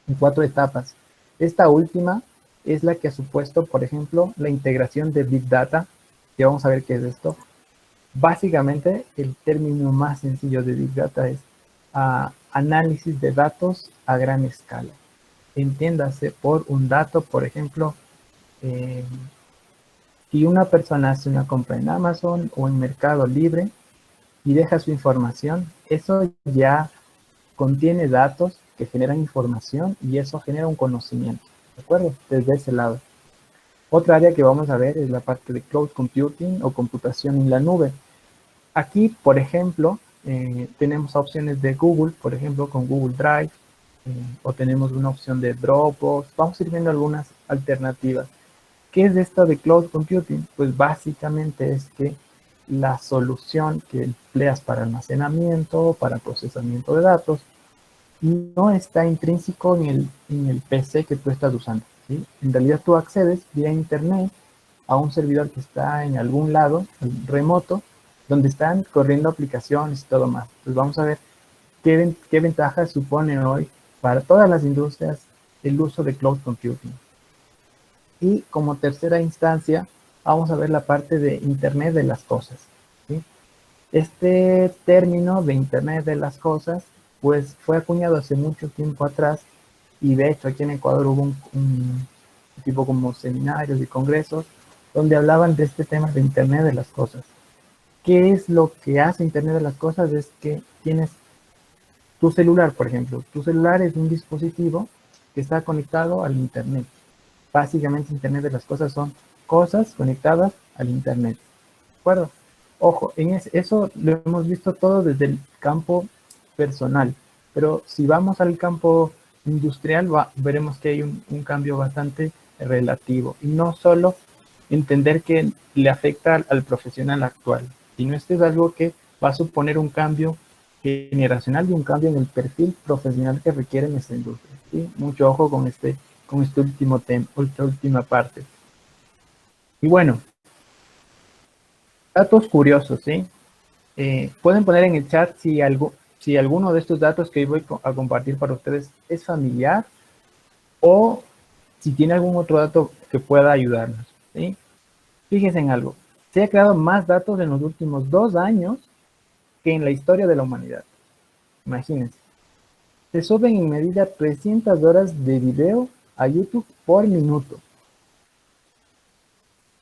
en 4 etapas. Esta última es la que ha supuesto, por ejemplo, la integración de Big Data, que vamos a ver qué es esto. Básicamente, el término más sencillo de Big Data es análisis de datos a gran escala. Entiéndase por un dato, por ejemplo, si una persona hace una compra en Amazon o en Mercado Libre y deja su información, eso ya contiene datos que generan información y eso genera un conocimiento, ¿de acuerdo? Desde ese lado. Otra área que vamos a ver es la parte de cloud computing o computación en la nube. Aquí, por ejemplo, tenemos opciones de Google, por ejemplo, con Google Drive, o tenemos una opción de Dropbox. Vamos a ir viendo algunas alternativas. ¿Qué es esto de cloud computing? Pues básicamente es que la solución que empleas para almacenamiento, para procesamiento de datos, no está intrínseco en el PC que tú estás usando, ¿sí? En realidad tú accedes vía internet a un servidor que está en algún lado remoto, donde están corriendo aplicaciones y todo más. Pues vamos a ver qué ventajas supone hoy para todas las industrias el uso de cloud computing. Y como tercera instancia, vamos a ver la parte de Internet de las cosas, ¿sí? Este término de Internet de las cosas, pues fue acuñado hace mucho tiempo atrás y de hecho aquí en Ecuador hubo un tipo como seminarios y congresos donde hablaban de este tema de Internet de las cosas. ¿Qué es lo que hace Internet de las cosas? Es que tienes tu celular, por ejemplo. Tu celular es un dispositivo que está conectado al Internet. Básicamente Internet de las cosas son cosas conectadas al Internet. ¿De acuerdo? Ojo, eso lo hemos visto todo desde el campo personal, pero si vamos al campo industrial veremos que hay un cambio bastante relativo y no solo entender que le afecta al profesional actual, sino este es algo que va a suponer un cambio generacional y un cambio en el perfil profesional que requiere nuestra industria, ¿sí? Mucho ojo con este último tema, esta última parte. Y bueno, datos curiosos, ¿sí? Pueden poner en el chat si alguno de estos datos que voy a compartir para ustedes es familiar o si tiene algún otro dato que pueda ayudarnos, ¿sí? Fíjense en algo. Se ha creado más datos en los últimos 2 años que en la historia de la humanidad. Imagínense. Se suben en medida 300 horas de video a YouTube por minuto.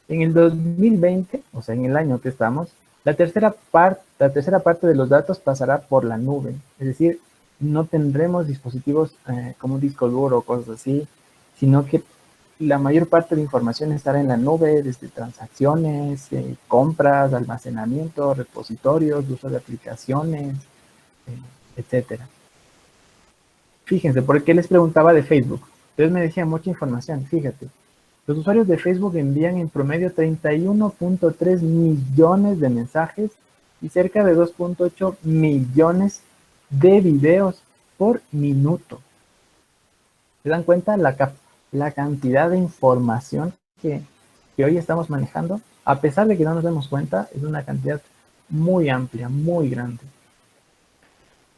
En el 2020, o sea, en el año que estamos, la tercera parte de los datos pasará por la nube. Es decir, no tendremos dispositivos como un disco duro o cosas así, sino que la mayor parte de información estará en la nube, desde transacciones, compras, almacenamiento, repositorios, uso de aplicaciones, etcétera. Fíjense, ¿por qué les preguntaba de Facebook? Ustedes me decían mucha información, fíjate. Los usuarios de Facebook envían en promedio 31.3 millones de mensajes y cerca de 2.8 millones de videos por minuto. ¿Se dan cuenta la cantidad de información que hoy estamos manejando? A pesar de que no nos demos cuenta, es una cantidad muy amplia, muy grande.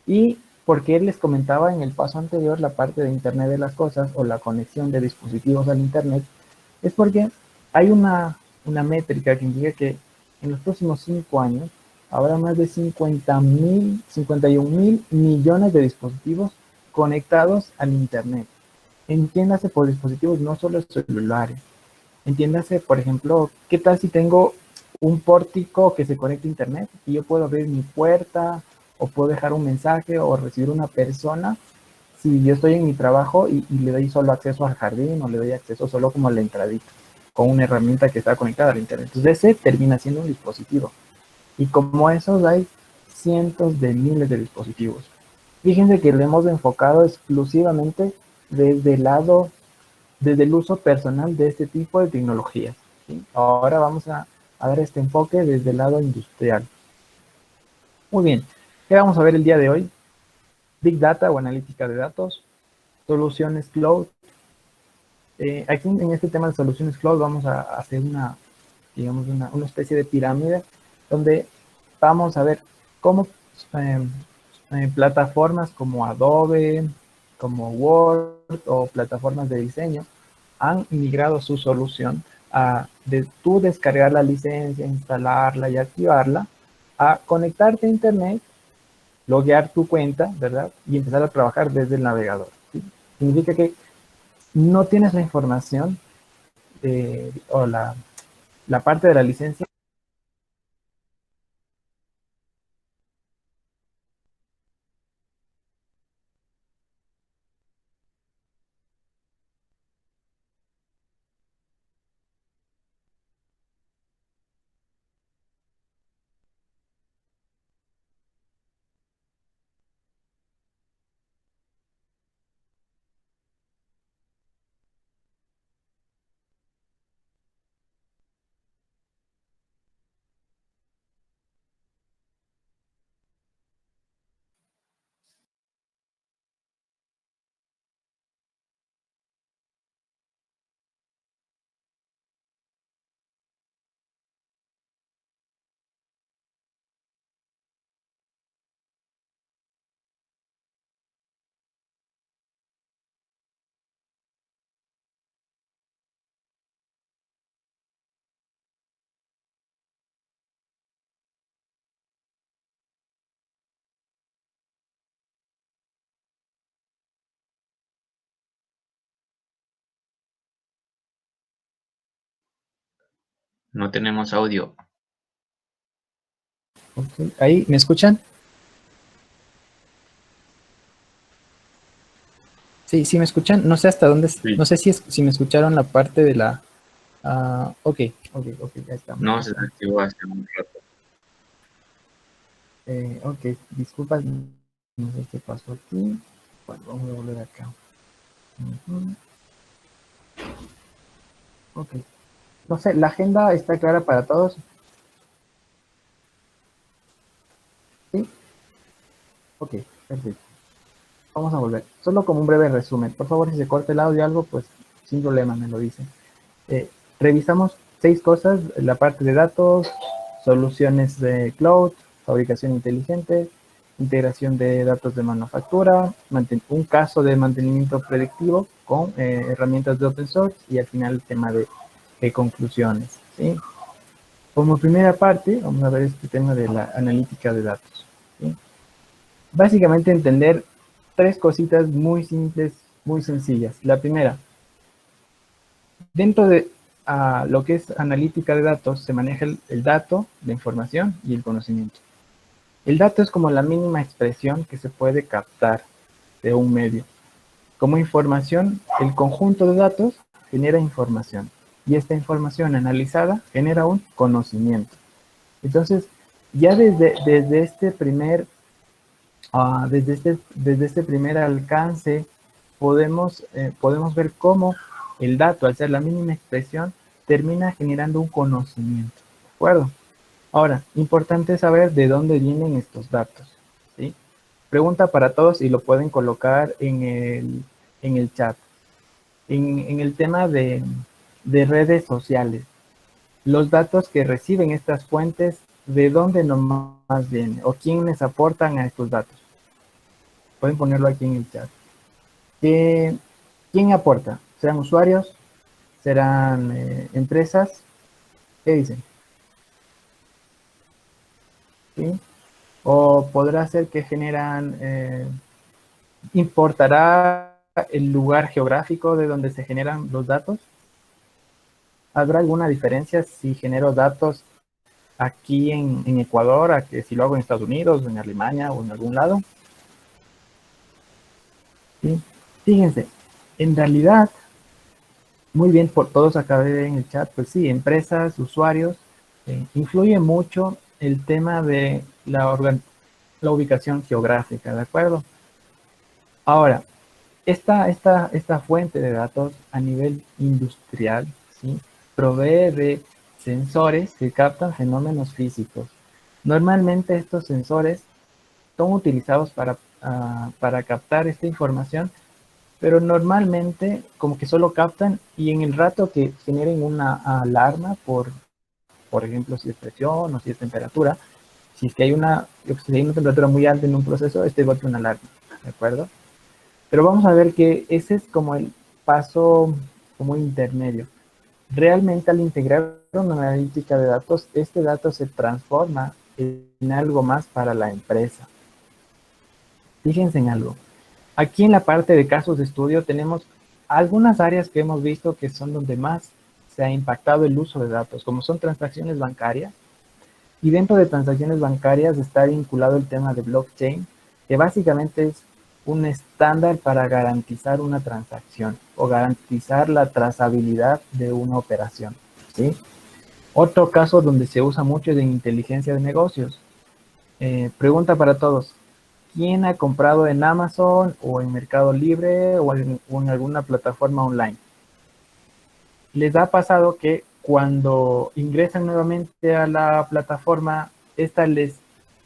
Y porque les comentaba en el paso anterior la parte de Internet de las cosas o la conexión de dispositivos al Internet, es porque hay una métrica que indica que en los próximos 5 años habrá más de 51 mil millones de dispositivos conectados al Internet. Entiéndase por dispositivos no solo celulares. Entiéndase, por ejemplo, ¿qué tal si tengo un pórtico que se conecta a Internet y yo puedo abrir mi puerta o puedo dejar un mensaje o recibir una persona si yo estoy en mi trabajo y le doy solo acceso al jardín o le doy acceso solo como a la entradita con una herramienta que está conectada al Internet? Entonces ese termina siendo un dispositivo. Y como esos hay cientos de miles de dispositivos. Fíjense que lo hemos enfocado exclusivamente desde el uso personal de este tipo de tecnologías, ¿sí? Ahora vamos a dar este enfoque desde el lado industrial. Muy bien, ¿qué vamos a ver el día de hoy? Big Data o analítica de datos, soluciones cloud. Aquí en este tema de soluciones cloud vamos a hacer digamos, una especie de pirámide donde vamos a ver cómo plataformas como Adobe, como Word o plataformas de diseño han migrado su solución a de tú descargar la licencia, instalarla y activarla, a conectarte a internet, loguear tu cuenta, ¿verdad? Y empezar a trabajar desde el navegador. ¿Sí? Significa que no tienes la información o la parte de la licencia. No tenemos audio. Okay. Ahí, ¿me escuchan? Sí, sí me escuchan. No sé hasta dónde, no Sí. sé si me escucharon la parte de la... ok, ya estamos, ya No, se estamos. desactivó hace un rato. Ok, disculpas, no sé qué pasó aquí. Bueno, vamos a volver acá. Ujú. Ok, no sé, la agenda está clara para todos. Sí, ok, perfecto. Vamos a volver. Solo como un breve resumen. Por favor, si se corta el audio o algo, pues sin problema me lo dicen. Revisamos 6 cosas, la parte de datos, soluciones de cloud, fabricación inteligente, integración de datos de manufactura, un caso de mantenimiento predictivo con herramientas de open source y al final el tema de conclusiones. ¿Sí? Como primera parte, vamos a ver este tema de la analítica de datos. ¿Sí? Básicamente entender 3 cositas muy simples, muy sencillas. La primera, dentro de lo que es analítica de datos, se maneja el dato, la información y el conocimiento. El dato es como la mínima expresión que se puede captar de un medio. Como información, el conjunto de datos genera información y esta información analizada genera un conocimiento. Entonces, ya desde este primer desde este primer alcance podemos ver cómo el dato, al ser la mínima expresión, termina generando un conocimiento. ¿De acuerdo? Ahora, importante saber de dónde vienen estos datos. ¿Sí? Pregunta para todos y lo pueden colocar en el chat. En el tema de redes sociales, los datos que reciben estas fuentes, ¿de dónde nomás vienen? ¿O quiénes aportan a estos datos? Pueden ponerlo aquí en el chat. ¿Quién aporta? ¿Serán usuarios? ¿Serán empresas? ¿Qué dicen? ¿Sí? ¿O podrá ser que generan, importará el lugar geográfico de donde se generan los datos? ¿Habrá alguna diferencia si genero datos aquí en Ecuador a que si lo hago en Estados Unidos, en Alemania o en algún lado? ¿Sí? Fíjense, en realidad, muy bien por todos acá en el chat, pues sí, empresas, usuarios, influye mucho el tema de la ubicación geográfica, ¿de acuerdo? Ahora, esta fuente de datos a nivel industrial, ¿sí? Provee de sensores que captan fenómenos físicos. Normalmente estos sensores son utilizados para captar esta información, pero normalmente como que solo captan y en el rato que generen una alarma por ejemplo, si es presión o si es temperatura, si es que hay una temperatura muy alta en un proceso, este bote una alarma, ¿de acuerdo? Pero vamos a ver que ese es como el paso como intermedio. Realmente al integrar una analítica de datos, este dato se transforma en algo más para la empresa. Fíjense en algo. Aquí en la parte de casos de estudio tenemos algunas áreas que hemos visto que son donde más se ha impactado el uso de datos, como son transacciones bancarias. Y dentro de transacciones bancarias está vinculado el tema de blockchain, que básicamente es un estándar para garantizar una transacción o garantizar la trazabilidad de una operación, ¿sí? Otro caso donde se usa mucho es en inteligencia de negocios. Pregunta para todos. ¿Quién ha comprado en Amazon o en Mercado Libre o en alguna plataforma online? ¿Les ha pasado que cuando ingresan nuevamente a la plataforma, esta les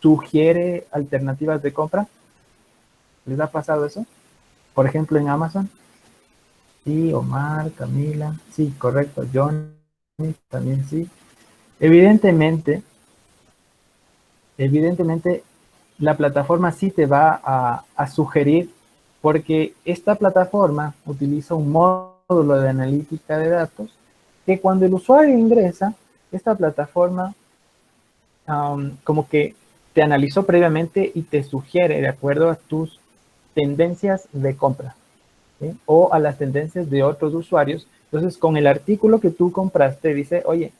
sugiere alternativas de compra? ¿Les ha pasado eso? Por ejemplo, en Amazon. Sí, Omar, Camila, sí, correcto. John también sí. Evidentemente, evidentemente, la plataforma sí te va a sugerir, porque esta plataforma utiliza un módulo de analítica de datos que cuando el usuario ingresa, esta plataforma como que te analizó previamente y te sugiere de acuerdo a tus tendencias de compra, ¿sí? O a las tendencias de otros usuarios. Entonces, con el artículo que tú compraste, dice, oye,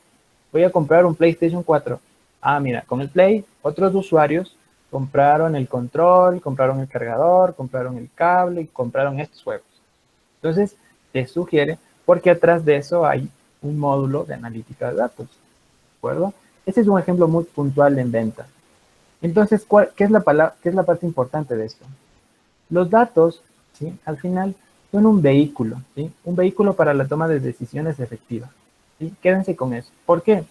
voy a comprar un PlayStation 4. Ah, mira, con el Play, otros usuarios compraron el control, compraron el cargador, compraron el cable y compraron estos juegos. Entonces, te sugiere, porque atrás de eso hay un módulo de analítica de datos, ¿de acuerdo? Ese es un ejemplo muy puntual en venta. Entonces, ¿qué es qué es la parte importante de esto? Los datos, ¿sí? Al final, son un vehículo, ¿sí? Un vehículo para la toma de decisiones efectiva, ¿sí? Quédense con eso. ¿Por qué?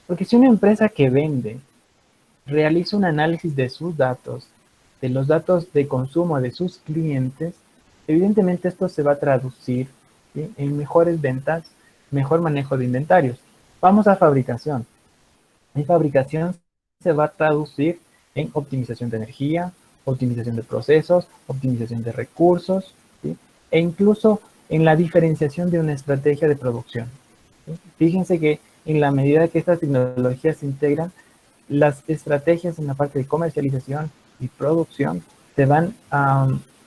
Porque si una empresa que vende realiza un análisis de sus datos, de los datos de consumo de sus clientes, evidentemente esto se va a traducir, ¿sí? En mejores ventas, mejor manejo de inventarios. Vamos a fabricación. En fabricación se va a traducir en optimización de energía, optimización de procesos, optimización de recursos, ¿sí? E incluso en la diferenciación de una estrategia de producción, ¿sí? Fíjense que en la medida que estas tecnologías se integran, las estrategias en la parte de comercialización y producción se van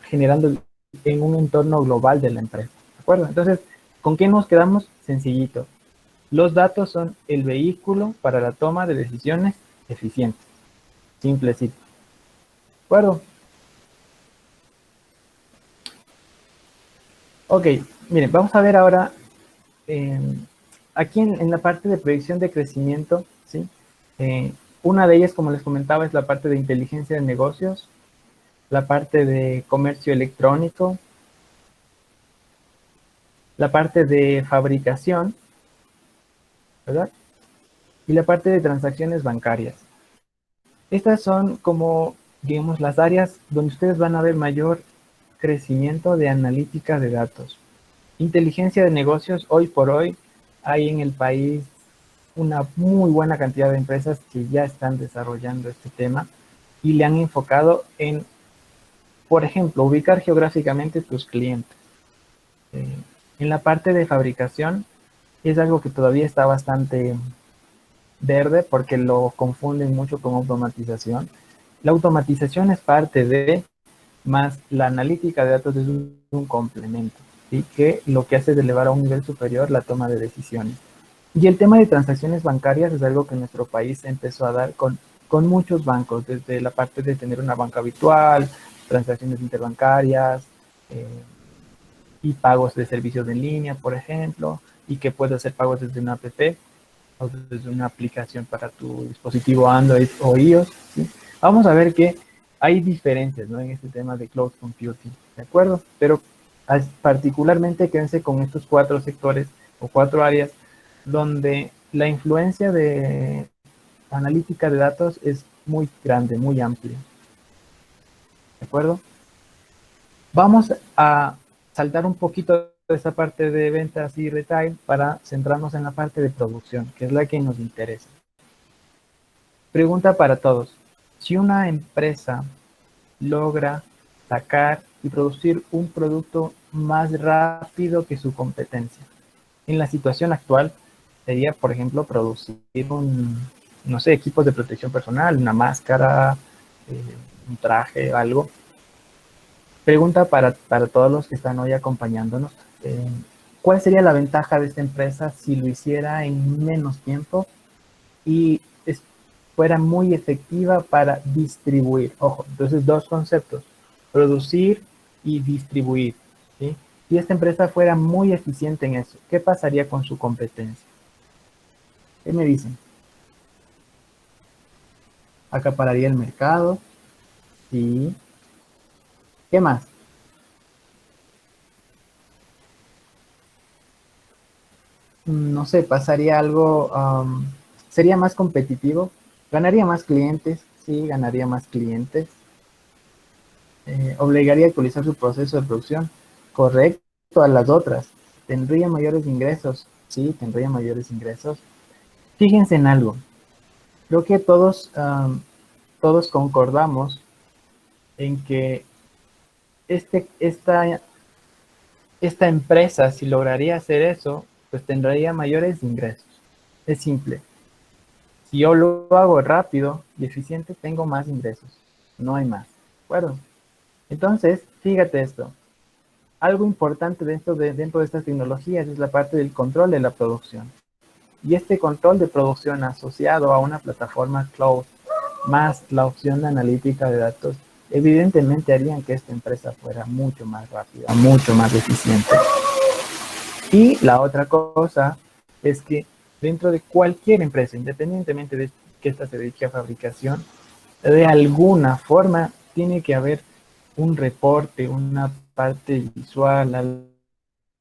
generando en un entorno global de la empresa, ¿de acuerdo? Entonces, ¿con qué nos quedamos? Sencillito. Los datos son el vehículo para la toma de decisiones eficientes. Simplecito. ¿De acuerdo? Ok, miren, vamos a ver ahora, eh, aquí en la parte de predicción de crecimiento, ¿sí? Una de ellas, como les comentaba, es la parte de inteligencia de negocios, la parte de comercio electrónico, la parte de fabricación, ¿verdad? Y la parte de transacciones bancarias. Estas son como, digamos, las áreas donde ustedes van a ver mayor crecimiento de analítica de datos. Inteligencia de negocios, hoy por hoy hay en el país una muy buena cantidad de empresas que ya están desarrollando este tema y le han enfocado en, por ejemplo, ubicar geográficamente tus clientes. Eh, en la parte de fabricación es algo que todavía está bastante verde porque lo confunden mucho con automatización. La automatización es parte de, más la analítica de datos es un complemento, ¿sí? Que lo que hace es elevar a un nivel superior la toma de decisiones. Y el tema de transacciones bancarias es algo que en nuestro país se empezó a dar con muchos bancos, desde la parte de tener una banca virtual, transacciones interbancarias, eh, y pagos de servicios en línea, por ejemplo, y que puedes hacer pagos desde una app o desde una aplicación para tu dispositivo Android o iOS, ¿sí? Vamos a ver que hay diferencias, ¿no? En este tema de cloud computing, ¿de acuerdo? Pero particularmente quédense con estos cuatro sectores o cuatro áreas donde la influencia de analítica de datos es muy grande, muy amplia, ¿de acuerdo? Vamos a saltar un poquito de esa parte de ventas y retail para centrarnos en la parte de producción, que es la que nos interesa. Pregunta para todos. Si una empresa logra sacar y producir un producto más rápido que su competencia. En la situación actual sería, por ejemplo, producir no sé, equipos de protección personal, una máscara, un traje, algo. Pregunta para todos los que están hoy acompañándonos. ¿Cuál sería la ventaja de esta empresa si lo hiciera en menos tiempo y fuera muy efectiva para distribuir? Ojo, entonces dos conceptos, producir y distribuir, ¿sí? Si esta empresa fuera muy eficiente en eso, ¿qué pasaría con su competencia? ¿Qué me dicen? ¿Acapararía el mercado? Sí. ¿Qué más? No sé, pasaría algo, sería más competitivo, ganaría más clientes, sí, ganaría más clientes, obligaría a actualizar su proceso de producción, correcto a las otras, tendría mayores ingresos, sí, tendría mayores ingresos. Fíjense en algo, creo que todos concordamos en que este, esta, esta empresa, si lograría hacer eso, pues tendría mayores ingresos. Es simple. Si yo lo hago rápido y eficiente, tengo más ingresos. No hay más. ¿De acuerdo? Entonces, fíjate esto. Algo importante dentro de estas tecnologías es la parte del control de la producción. Y este control de producción asociado a una plataforma cloud más la opción de analítica de datos, evidentemente harían que esta empresa fuera mucho más rápida, mucho más eficiente. Y la otra cosa es que dentro de cualquier empresa, independientemente de que ésta se dedique a fabricación, de alguna forma tiene que haber un reporte, una parte visual,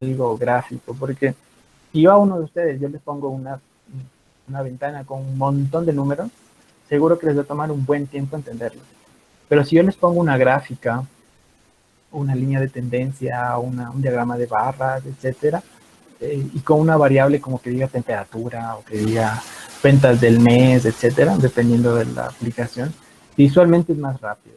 algo gráfico, porque si yo a uno de ustedes yo les pongo una ventana con un montón de números, seguro que les va a tomar un buen tiempo entenderlo. Pero si yo les pongo una gráfica, una línea de tendencia, un diagrama de barras, etcétera, y con una variable como que diga temperatura o que diga ventas del mes, etcétera, dependiendo de la aplicación, visualmente es más rápido.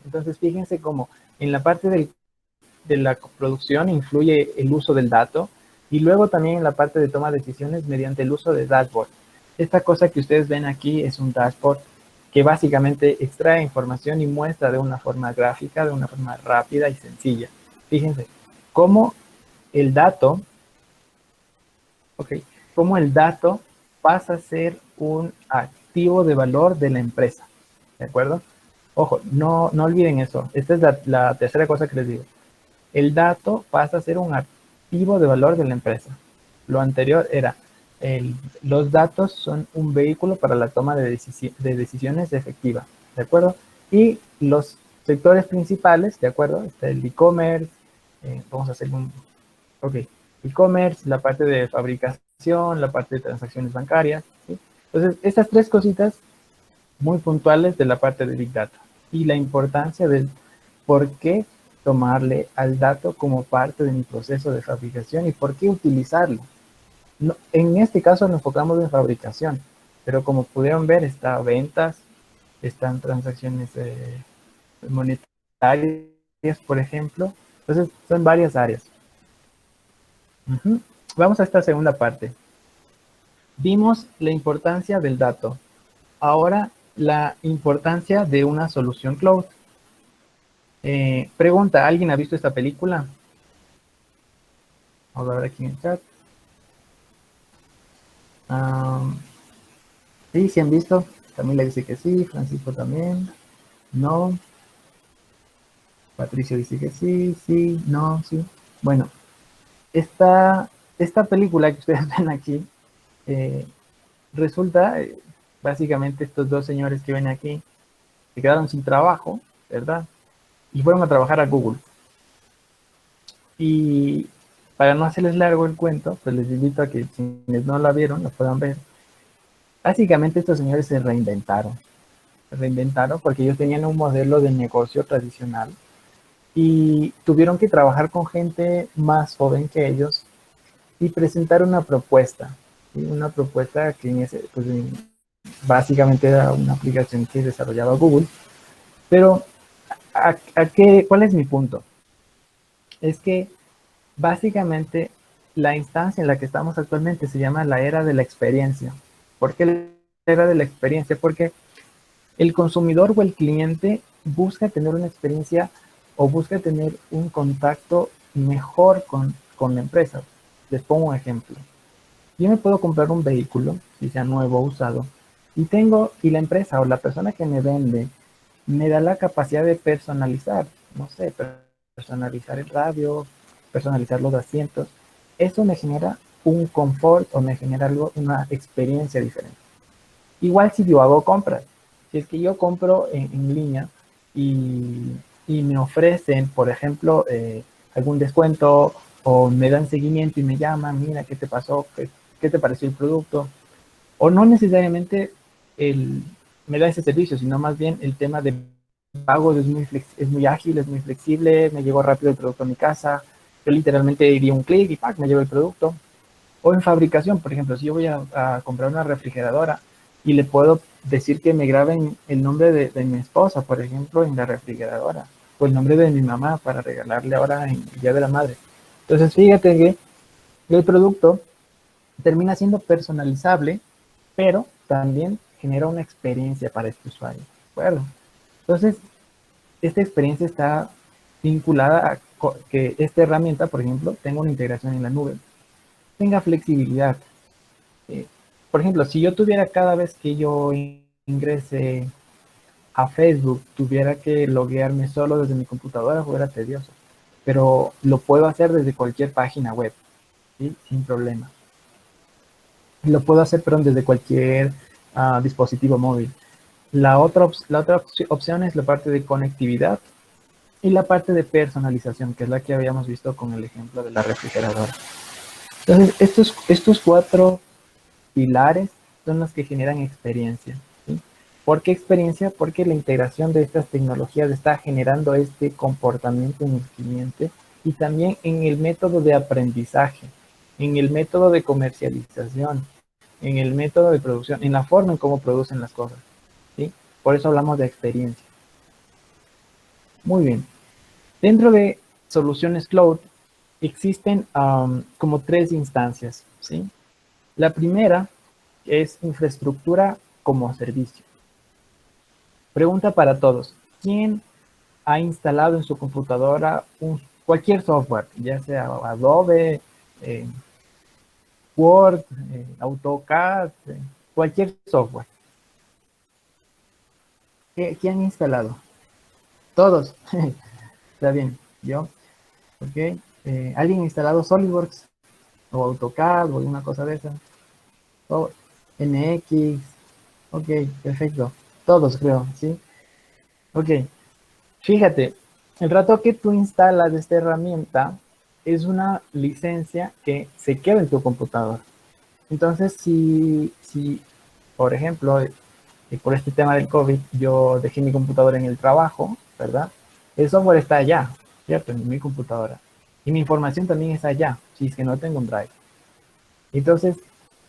Entonces, fíjense cómo en la parte de la producción influye el uso del dato y luego también en la parte de toma de decisiones mediante el uso de dashboard. Esta cosa que ustedes ven aquí es un dashboard que básicamente extrae información y muestra de una forma gráfica, de una forma rápida y sencilla. Fíjense cómo el dato, ok, cómo el dato pasa a ser un activo de valor de la empresa. ¿De acuerdo? Ojo, no olviden eso. Esta es la tercera cosa que les digo. El dato pasa a ser un activo de valor de la empresa. Lo anterior era, los datos son un vehículo para la toma de decisiones efectivas, ¿de acuerdo? Y los sectores principales, ¿de acuerdo? Está el e-commerce, vamos a hacer ok, e-commerce, la parte de fabricación, la parte de transacciones bancarias, ¿sí? Entonces, estas tres cositas muy puntuales de la parte de Big Data y la importancia del por qué tomarle al dato como parte de mi proceso de fabricación y por qué utilizarlo. No, en este caso nos enfocamos en fabricación, pero como pudieron ver, está ventas, están transacciones monetarias, por ejemplo. Entonces, son varias áreas. Vamos a esta segunda parte. Vimos la importancia del dato. Ahora, la importancia de una solución cloud. Pregunta, ¿alguien ha visto esta película? Vamos a ver aquí en el chat. Sí, sí han visto. Camila dice que sí, Francisco también. No. Patricio dice que sí, sí, no, sí. Bueno, esta película que ustedes ven aquí, resulta, básicamente estos dos señores que ven aquí, se quedaron sin trabajo, ¿verdad? Y fueron a trabajar a Google. Y para no hacerles largo el cuento, pues les invito a que quienes no la vieron, la puedan ver. Básicamente estos señores se reinventaron porque ellos tenían un modelo de negocio tradicional y tuvieron que trabajar con gente más joven que ellos y presentar una propuesta, ¿sí? Una propuesta que pues, básicamente era una aplicación que desarrollaba Google, pero ¿Cuál es mi punto? Es que básicamente la instancia en la que estamos actualmente se llama la era de la experiencia. ¿Por qué la era de la experiencia? Porque el consumidor o el cliente busca tener una experiencia o busca tener un contacto mejor con la empresa. Les pongo un ejemplo. Yo me puedo comprar un vehículo, si sea nuevo o usado, y la empresa o la persona que me vende me da la capacidad de personalizar, no sé, personalizar el radio, personalizar los asientos. Eso me genera un confort o me genera algo, una experiencia diferente. Igual si yo hago compras, si es que yo compro en línea y, y me ofrecen, por ejemplo, algún descuento o me dan seguimiento y me llaman, mira, ¿qué te pasó? ¿Qué te pareció el producto? O no necesariamente el, me da ese servicio, sino más bien el tema de pago es muy ágil, es muy flexible, me llegó rápido el producto a mi casa, yo literalmente di un clic y ¡pac! Me llegó el producto. O en fabricación, por ejemplo, si yo voy a comprar una refrigeradora y le puedo decir que me graben el nombre de mi esposa, por ejemplo, en la refrigeradora, o el nombre de mi mamá para regalarle ahora en el Día de la Madre. Entonces, fíjate que el producto termina siendo personalizable, pero también genera una experiencia para este usuario. ¿De acuerdo? Entonces, esta experiencia está vinculada a que esta herramienta, por ejemplo, tenga una integración en la nube, tenga flexibilidad. Eh, por ejemplo, si yo tuviera cada vez que yo ingrese a Facebook, tuviera que loguearme solo desde mi computadora, fuera tedioso. Pero lo puedo hacer desde cualquier página web, ¿sí? Sin problema. Lo puedo hacer, perdón, desde cualquier dispositivo móvil. La otra opción es la parte de conectividad y la parte de personalización, que es la que habíamos visto con el ejemplo de la refrigeradora. Entonces, estos cuatro pilares son los que generan experiencia. ¿Sí? ¿Por qué experiencia? Porque la integración de estas tecnologías está generando este comportamiento en el cliente y también en el método de aprendizaje, en el método de comercialización, en el método de producción, en la forma en cómo producen las cosas. ¿Sí? Por eso hablamos de experiencia. Muy bien. Dentro de soluciones cloud existen como tres instancias. ¿Sí? La primera es infraestructura como servicio. Pregunta para todos. ¿Quién ha instalado en su computadora cualquier software, ya sea Adobe, eh, Word, AutoCAD, cualquier software? ¿Qué han instalado? Todos. Está bien. Yo. Ok. ¿Alguien ha instalado SolidWorks o AutoCAD o alguna cosa de esa? O NX. Ok, perfecto. Todos creo, ¿sí? Ok. Fíjate, el rato que tú instalas esta herramienta es una licencia que se queda en tu computadora. Entonces, si por ejemplo, por este tema del COVID, yo dejé mi computadora en el trabajo, ¿verdad? El software está allá, ¿cierto? En mi computadora. Y mi información también está allá, si es que no tengo un drive. Entonces,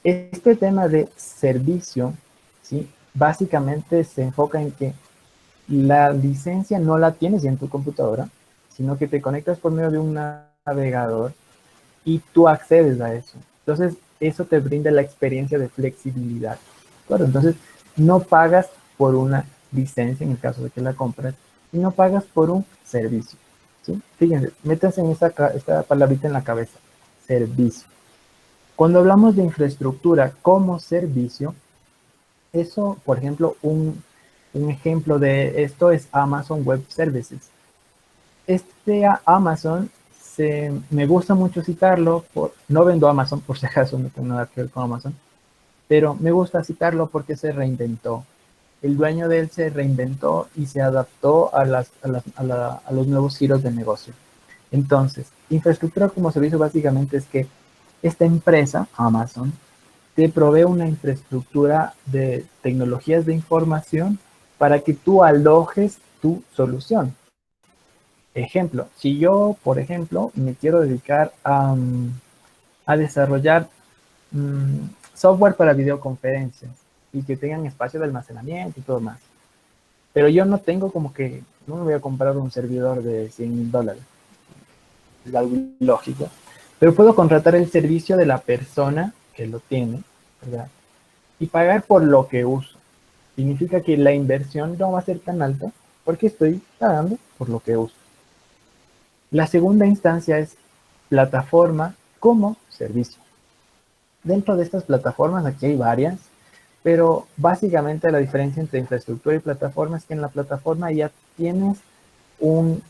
este tema de servicio, ¿sí? Básicamente se enfoca en que la licencia no la tienes ya en tu computadora, sino que te conectas por medio de un navegador y tú accedes a eso. Entonces, eso te brinda la experiencia de flexibilidad. Claro, entonces, no pagas por una licencia en el caso de que la compras y no pagas por un servicio. ¿Sí? Fíjense, métanse en esta palabrita en la cabeza, servicio. Cuando hablamos de infraestructura como servicio, eso, por ejemplo, un ejemplo de esto es Amazon Web Services. Este Amazon me gusta mucho citarlo, no vendo Amazon, por si acaso no tengo nada que ver con Amazon, pero me gusta citarlo porque se reinventó. El dueño de él se reinventó y se adaptó a los nuevos giros de negocio. Entonces, infraestructura como servicio básicamente es que esta empresa, Amazon, te provee una infraestructura de tecnologías de información para que tú alojes tu solución. Ejemplo, si yo, por ejemplo, me quiero dedicar a desarrollar software para videoconferencias y que tengan espacio de almacenamiento y todo más, pero yo no tengo como que no me voy a comprar un servidor de $100,000. Es algo ilógico. Pero puedo contratar el servicio de la persona que lo tiene, ¿verdad? Y pagar por lo que uso. Significa que la inversión no va a ser tan alta porque estoy pagando por lo que uso. La segunda instancia es plataforma como servicio. Dentro de estas plataformas, aquí hay varias, pero básicamente la diferencia entre infraestructura y plataforma es que en la plataforma ya tienes un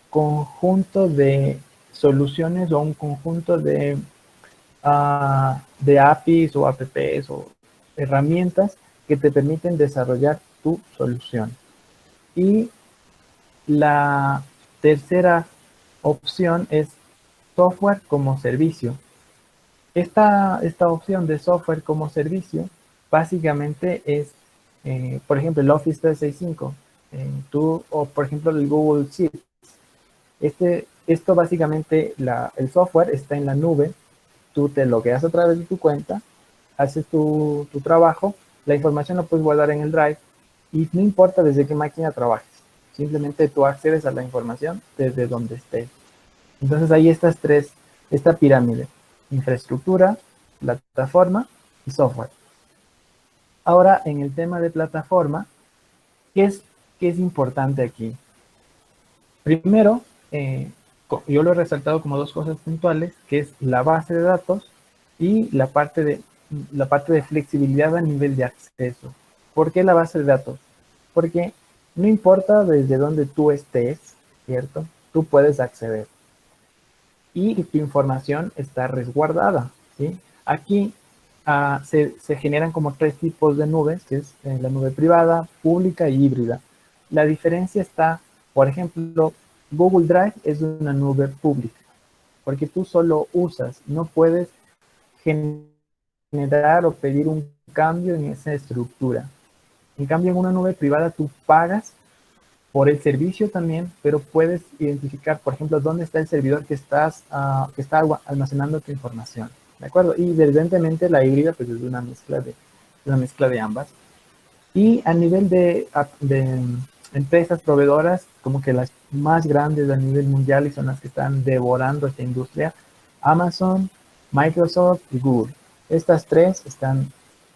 conjunto de soluciones o un conjunto de APIs o apps o herramientas que te permiten desarrollar tu solución. Y la tercera opción es software como servicio. Esta opción de software como servicio básicamente es, por ejemplo, el Office 365, o por ejemplo el Google Sheets. Esto básicamente, el software está en la nube, tú te logueas a través de tu cuenta, haces tu trabajo, la información la puedes guardar en el Drive y no importa desde qué máquina trabajes, simplemente tú accedes a la información desde donde estés. Entonces hay esta pirámide: infraestructura, plataforma y software. Ahora, en el tema de plataforma, ¿qué es importante aquí? Primero, yo lo he resaltado como dos cosas puntuales, que es la base de datos y la parte de flexibilidad a nivel de acceso. ¿Por qué la base de datos? Porque no importa desde dónde tú estés, ¿cierto? Tú puedes acceder y tu información está resguardada, ¿sí? Aquí se generan como tres tipos de nubes, que es la nube privada, pública y híbrida. La diferencia está, por ejemplo, Google Drive es una nube pública, porque tú solo usas, no puedes generar o pedir un cambio en esa estructura. En cambio, en una nube privada tú pagas por el servicio también, pero puedes identificar, por ejemplo, dónde está el servidor que está almacenando tu información, ¿de acuerdo? Y evidentemente la híbrida pues es una mezcla de ambas. Y a nivel de empresas proveedoras, como que las más grandes a nivel mundial y son las que están devorando esta industria: Amazon, Microsoft y Google. Estas tres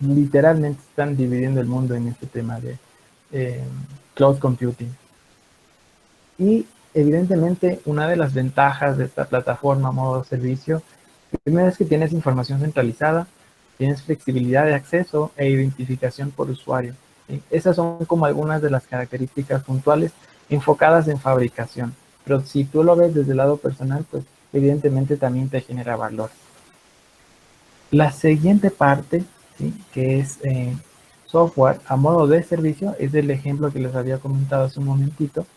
literalmente están dividiendo el mundo en este tema de cloud computing. Y evidentemente una de las ventajas de esta plataforma modo servicio, primero, es que tienes información centralizada, tienes flexibilidad de acceso e identificación por usuario, ¿sí? Esas son como algunas de las características puntuales enfocadas en fabricación, pero si tú lo ves desde el lado personal, pues evidentemente también te genera valor. La siguiente parte, ¿sí?, que es software a modo de servicio, es el ejemplo que les había comentado hace un momentito.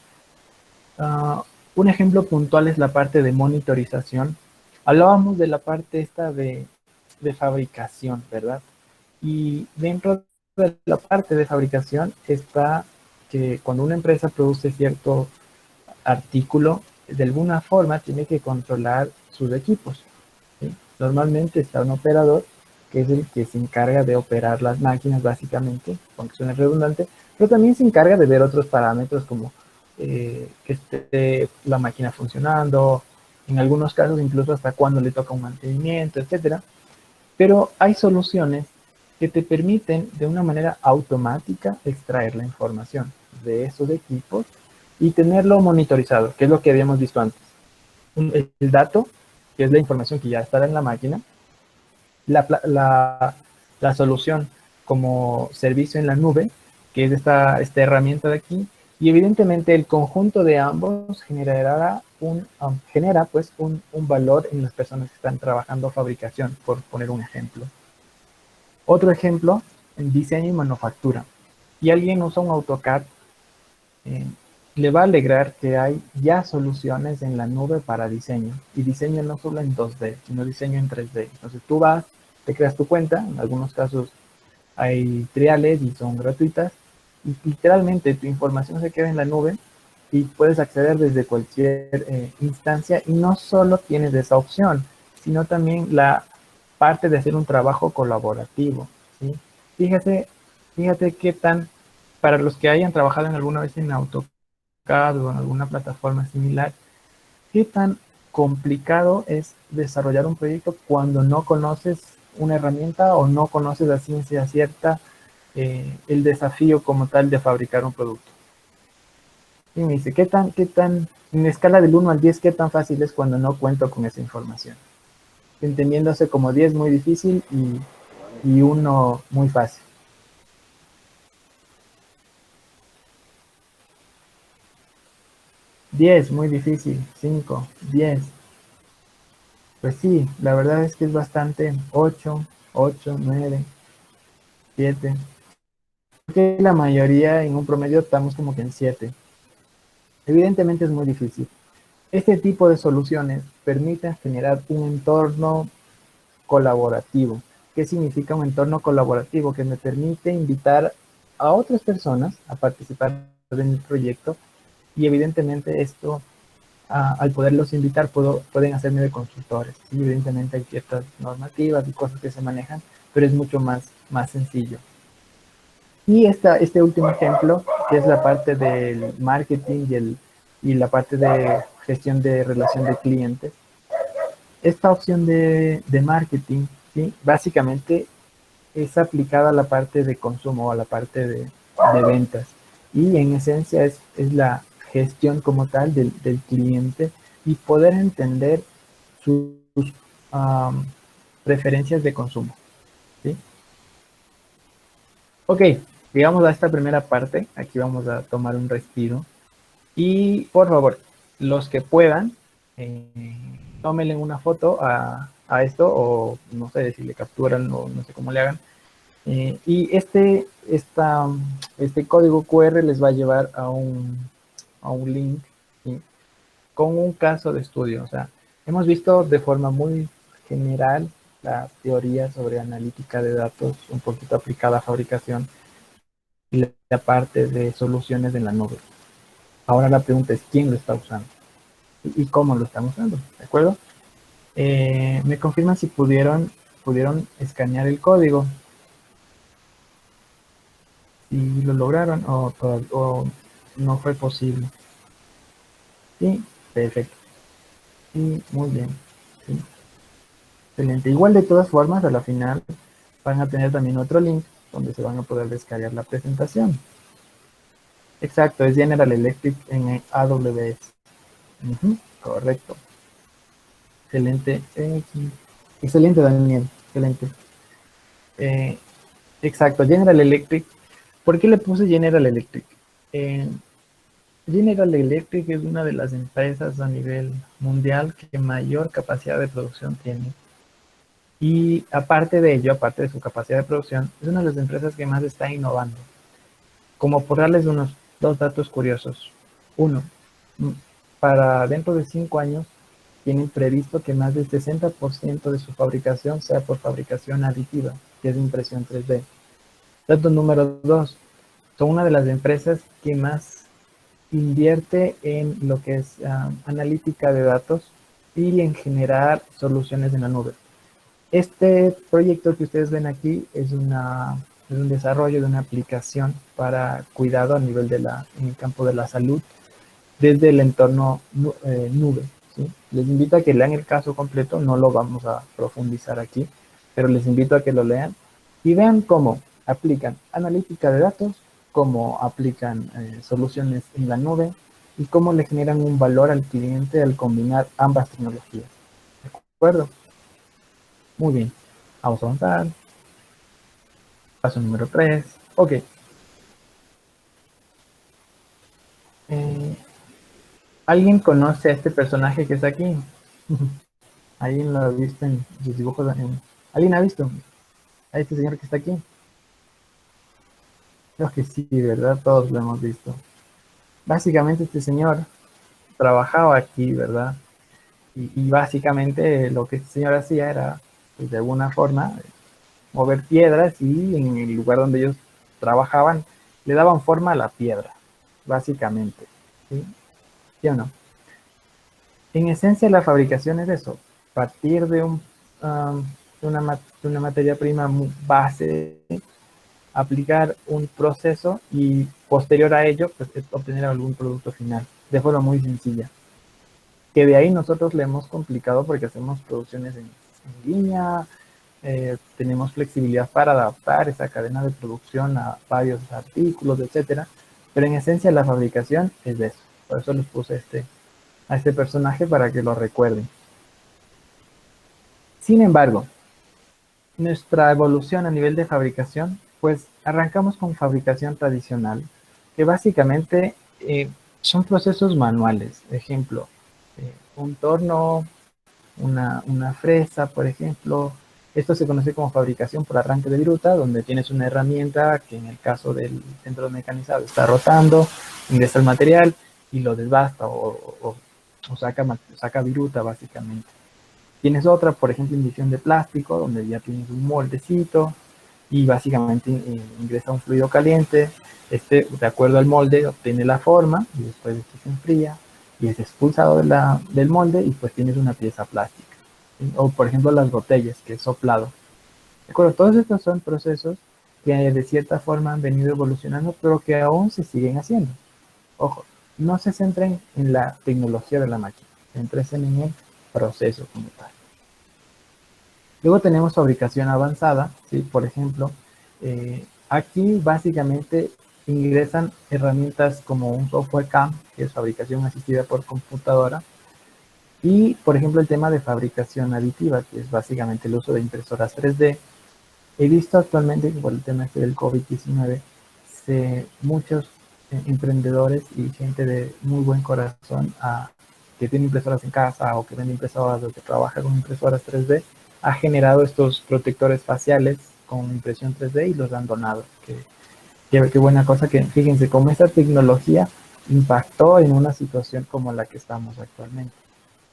Un ejemplo puntual es la parte de monitorización. Hablábamos de la parte esta de fabricación, ¿verdad? Y dentro de la parte de fabricación está que cuando una empresa produce cierto artículo, de alguna forma tiene que controlar sus equipos, ¿sí? Normalmente está un operador que es el que se encarga de operar las máquinas básicamente, aunque suene redundante, pero también se encarga de ver otros parámetros como que esté la máquina funcionando, en algunos casos incluso hasta cuándo le toca un mantenimiento, etcétera. Pero hay soluciones que te permiten de una manera automática extraer la información de esos equipos y tenerlo monitorizado, que es lo que habíamos visto antes. El dato, que es la información que ya está en la máquina, la solución como servicio en la nube, que es esta herramienta de aquí, y evidentemente el conjunto de ambos genera pues un valor en las personas que están trabajando fabricación, por poner un ejemplo. Otro ejemplo, en diseño y manufactura. Y alguien usa un AutoCAD, le va a alegrar que hay ya soluciones en la nube para diseño. Y diseño no solo en 2D, sino diseño en 3D. Entonces tú vas, te creas tu cuenta, en algunos casos hay triales y son gratuitas, y literalmente tu información se queda en la nube y puedes acceder desde cualquier instancia, y no solo tienes esa opción, sino también la parte de hacer un trabajo colaborativo, ¿sí? Fíjate qué tan, para los que hayan trabajado en alguna vez en AutoCAD, AutoCAD o en alguna plataforma similar, ¿qué tan complicado es desarrollar un proyecto cuando no conoces una herramienta o no conoces a ciencia cierta el desafío como tal de fabricar un producto? Y me dice, en escala del 1 al 10, qué tan fácil es cuando no cuento con esa información? Entendiéndose como 10 muy difícil y 1 muy fácil. 10 muy difícil. 5, 10. Pues sí, la verdad es que es bastante. 8, 8, 9, 7. Porque la mayoría en un promedio estamos como que en 7. Evidentemente es muy difícil. Este tipo de soluciones permiten generar un entorno colaborativo. ¿Qué significa un entorno colaborativo? Que me permite invitar a otras personas a participar en el proyecto y evidentemente esto, al poderlos invitar, pueden hacerme de consultores. Y evidentemente hay ciertas normativas y cosas que se manejan, pero es mucho más sencillo. Y este último ejemplo, que es la parte del marketing y la parte de gestión de relación de clientes, esta opción de marketing, ¿sí? Básicamente es aplicada a la parte de consumo, a la parte de ventas. Y en esencia es la gestión como tal del cliente y poder entender sus um, preferencias de consumo. ¿Sí? Ok, llegamos a esta primera parte. Aquí vamos a tomar un respiro. Y por favor, los que puedan, eh, tómenle una foto a esto o no sé si le capturan o no sé cómo le hagan. Y este código QR les va a llevar a un link, ¿sí? Con un caso de estudio. O sea, hemos visto de forma muy general la teoría sobre analítica de datos, un poquito aplicada a fabricación y la parte de soluciones en la nube. Ahora la pregunta es, ¿quién lo está usando? ¿Y cómo lo están usando? ¿De acuerdo? Me confirman si pudieron escanear el código, si lo lograron o no fue posible. Sí, perfecto. Sí, muy bien. Sí, excelente. Igual de todas formas, a la final van a tener también otro link donde se van a poder descargar la presentación. Exacto, es General Electric en AWS. Correcto. Excelente. Excelente, Daniel. Excelente. Eh, exacto, General Electric. ¿Por qué le puse General Electric? Eh, General Electric es una de las empresas a nivel mundial que mayor capacidad de producción tiene. Y aparte de ello, aparte de su capacidad de producción, es una de las empresas que más está innovando. Como por darles unos 2 datos curiosos. Uno, para dentro de 5 años tienen previsto que más del 60% de su fabricación sea por fabricación aditiva, que es impresión 3D. Dato número 2, son una de las empresas que más invierte en lo que es analítica de datos y en generar soluciones en la nube. Este proyecto que ustedes ven aquí es un desarrollo de una aplicación para cuidado a nivel en el campo de la salud desde el entorno nube. ¿Sí? Les invito a que lean el caso completo, no lo vamos a profundizar aquí, pero les invito a que lo lean y vean cómo aplican analítica de datos, cómo aplican soluciones en la nube y cómo le generan un valor al cliente al combinar ambas tecnologías. ¿De acuerdo? Muy bien. Vamos a avanzar. Paso número 3. Ok. Eh, ¿Alguien conoce a este personaje que está aquí? ¿Alguien lo ha visto en sus dibujos? ¿Alguien ha visto a este señor que está aquí? Creo que sí, ¿verdad? Todos lo hemos visto. Básicamente este señor trabajaba aquí, ¿verdad? Y básicamente lo que este señor hacía era, pues, de alguna forma, mover piedras y en el lugar donde ellos trabajaban le daban forma a la piedra, básicamente. ¿Sí? ¿Sí o no? En esencia la fabricación es eso, partir de una materia prima base aplicar un proceso y posterior a ello, pues obtener algún producto final, de forma muy sencilla. Que de ahí nosotros le hemos complicado porque hacemos producciones en línea, tenemos flexibilidad para adaptar esa cadena de producción a varios artículos, etcétera. Pero en esencia la fabricación es de eso. Por eso les puse a este personaje para que lo recuerden. Sin embargo, nuestra evolución a nivel de fabricación, pues arrancamos con fabricación tradicional, que básicamente son procesos manuales. Ejemplo, un torno, una fresa, por ejemplo. Esto se conoce como fabricación por arranque de viruta, donde tienes una herramienta que en el caso del centro mecanizado está rotando, ingresa el material y lo desbasta o saca viruta básicamente. Tienes otra, por ejemplo, inyección de plástico, donde ya tienes un moldecito y básicamente ingresa un fluido caliente. De acuerdo al molde, obtiene la forma y después esto se enfría y es expulsado del molde y pues tienes una pieza plástica. O por ejemplo las botellas, que es soplado. ¿De acuerdo? Todos estos son procesos que de cierta forma han venido evolucionando, pero que aún se siguen haciendo. Ojo, no se centren en la tecnología de la máquina, centren en el proceso como tal. Luego tenemos fabricación avanzada, ¿sí? Por ejemplo, aquí básicamente ingresan herramientas como un software CAM, que es fabricación asistida por computadora, y por ejemplo el tema de fabricación aditiva, que es básicamente el uso de impresoras 3D. He visto actualmente que por el tema del COVID-19, muchos emprendedores y gente de muy buen corazón que tiene impresoras en casa o que vende impresoras o que trabaja con impresoras 3D, ha generado estos protectores faciales con impresión 3D y los han donado. Qué buena cosa que, fíjense, cómo esta tecnología impactó en una situación como la que estamos actualmente.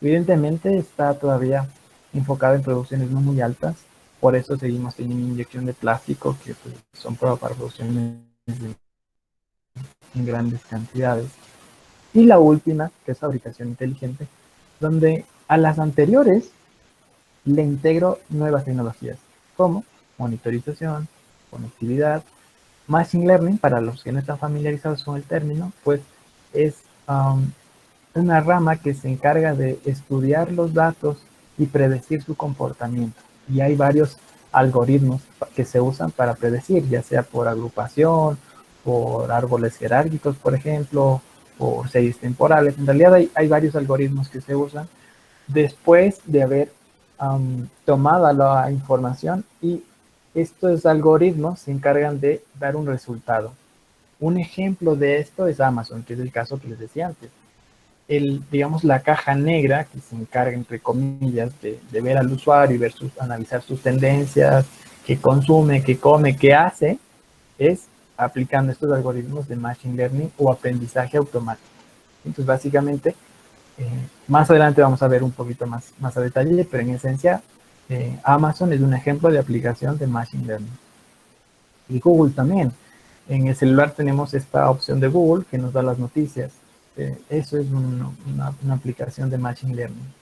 Evidentemente está todavía enfocado en producciones no muy altas, por eso seguimos teniendo inyección de plástico, que pues, son pruebas para producciones en grandes cantidades. Y la última, que es fabricación inteligente, donde a las anteriores le integro nuevas tecnologías, como monitorización, conectividad, machine learning. Para los que no están familiarizados con el término, pues es una rama que se encarga de estudiar los datos y predecir su comportamiento. Y hay varios algoritmos que se usan para predecir, ya sea por agrupación, por árboles jerárquicos, por ejemplo, por series temporales. En realidad hay varios algoritmos que se usan después de haber tomado la información, y estos algoritmos se encargan de dar un resultado. Un ejemplo de esto es Amazon, que es el caso que les decía antes. Digamos, la caja negra que se encarga, entre comillas, de ver al usuario y analizar sus tendencias, qué consume, qué come, qué hace, es aplicando estos algoritmos de machine learning o aprendizaje automático. Entonces, básicamente, más adelante vamos a ver un poquito más a detalle, pero en esencia, Amazon es un ejemplo de aplicación de machine learning. Y Google también. En el celular tenemos esta opción de Google que nos da las noticias. Eso es una aplicación de machine learning.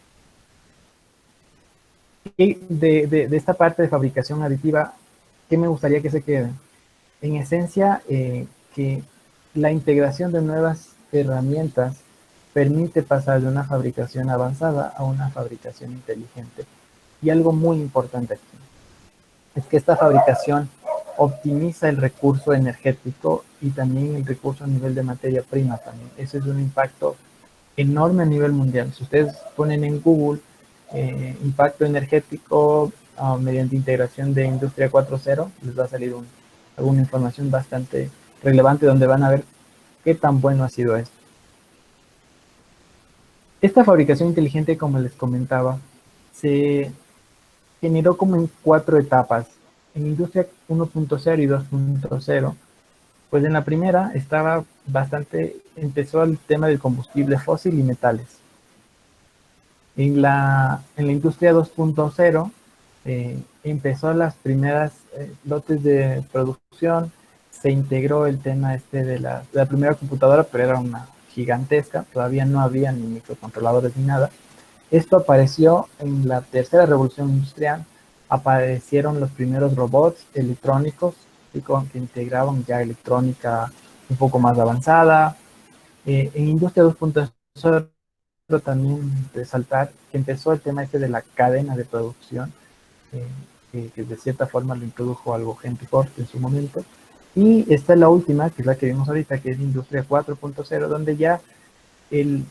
Y de esta parte de fabricación aditiva, ¿qué me gustaría que se quede? En esencia, que la integración de nuevas herramientas permite pasar de una fabricación avanzada a una fabricación inteligente. Y algo muy importante aquí es que esta fabricación optimiza el recurso energético y también el recurso a nivel de materia prima también. Eso es un impacto enorme a nivel mundial. Si ustedes ponen en Google impacto energético mediante integración de Industria 4.0, les va a salir alguna información bastante relevante donde van a ver qué tan bueno ha sido esto. Esta fabricación inteligente, como les comentaba, se generó como en 4 etapas. En Industria 1.0 y 2.0, pues en la primera empezó el tema del combustible fósil y metales. En la Industria 2.0 empezó las primeras lotes de producción, se integró el tema de la primera computadora, pero era una gigantesca, todavía no había ni microcontroladores ni nada. Esto apareció en la tercera revolución industrial, aparecieron los primeros robots electrónicos, que integraban ya electrónica un poco más avanzada. En Industria 2.0 también resaltar que empezó el tema este de la cadena de producción, que de cierta forma lo introdujo algo Henry Ford en su momento. Y esta es la última, que es la que vimos ahorita, que es Industria 4.0, donde ya el,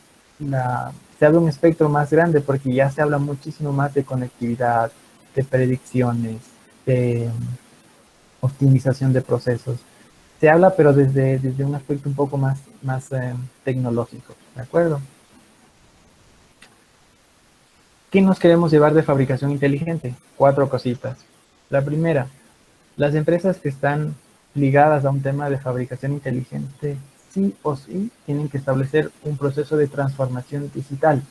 se abre un espectro más grande porque ya se habla muchísimo más de conectividad, de predicciones, de optimización de procesos. Se habla, pero desde un aspecto un poco más tecnológico, ¿de acuerdo? ¿Qué nos queremos llevar de fabricación inteligente? 4 cositas. La primera, las empresas que están ligadas a un tema de fabricación inteligente, sí o sí, tienen que establecer un proceso de transformación digital.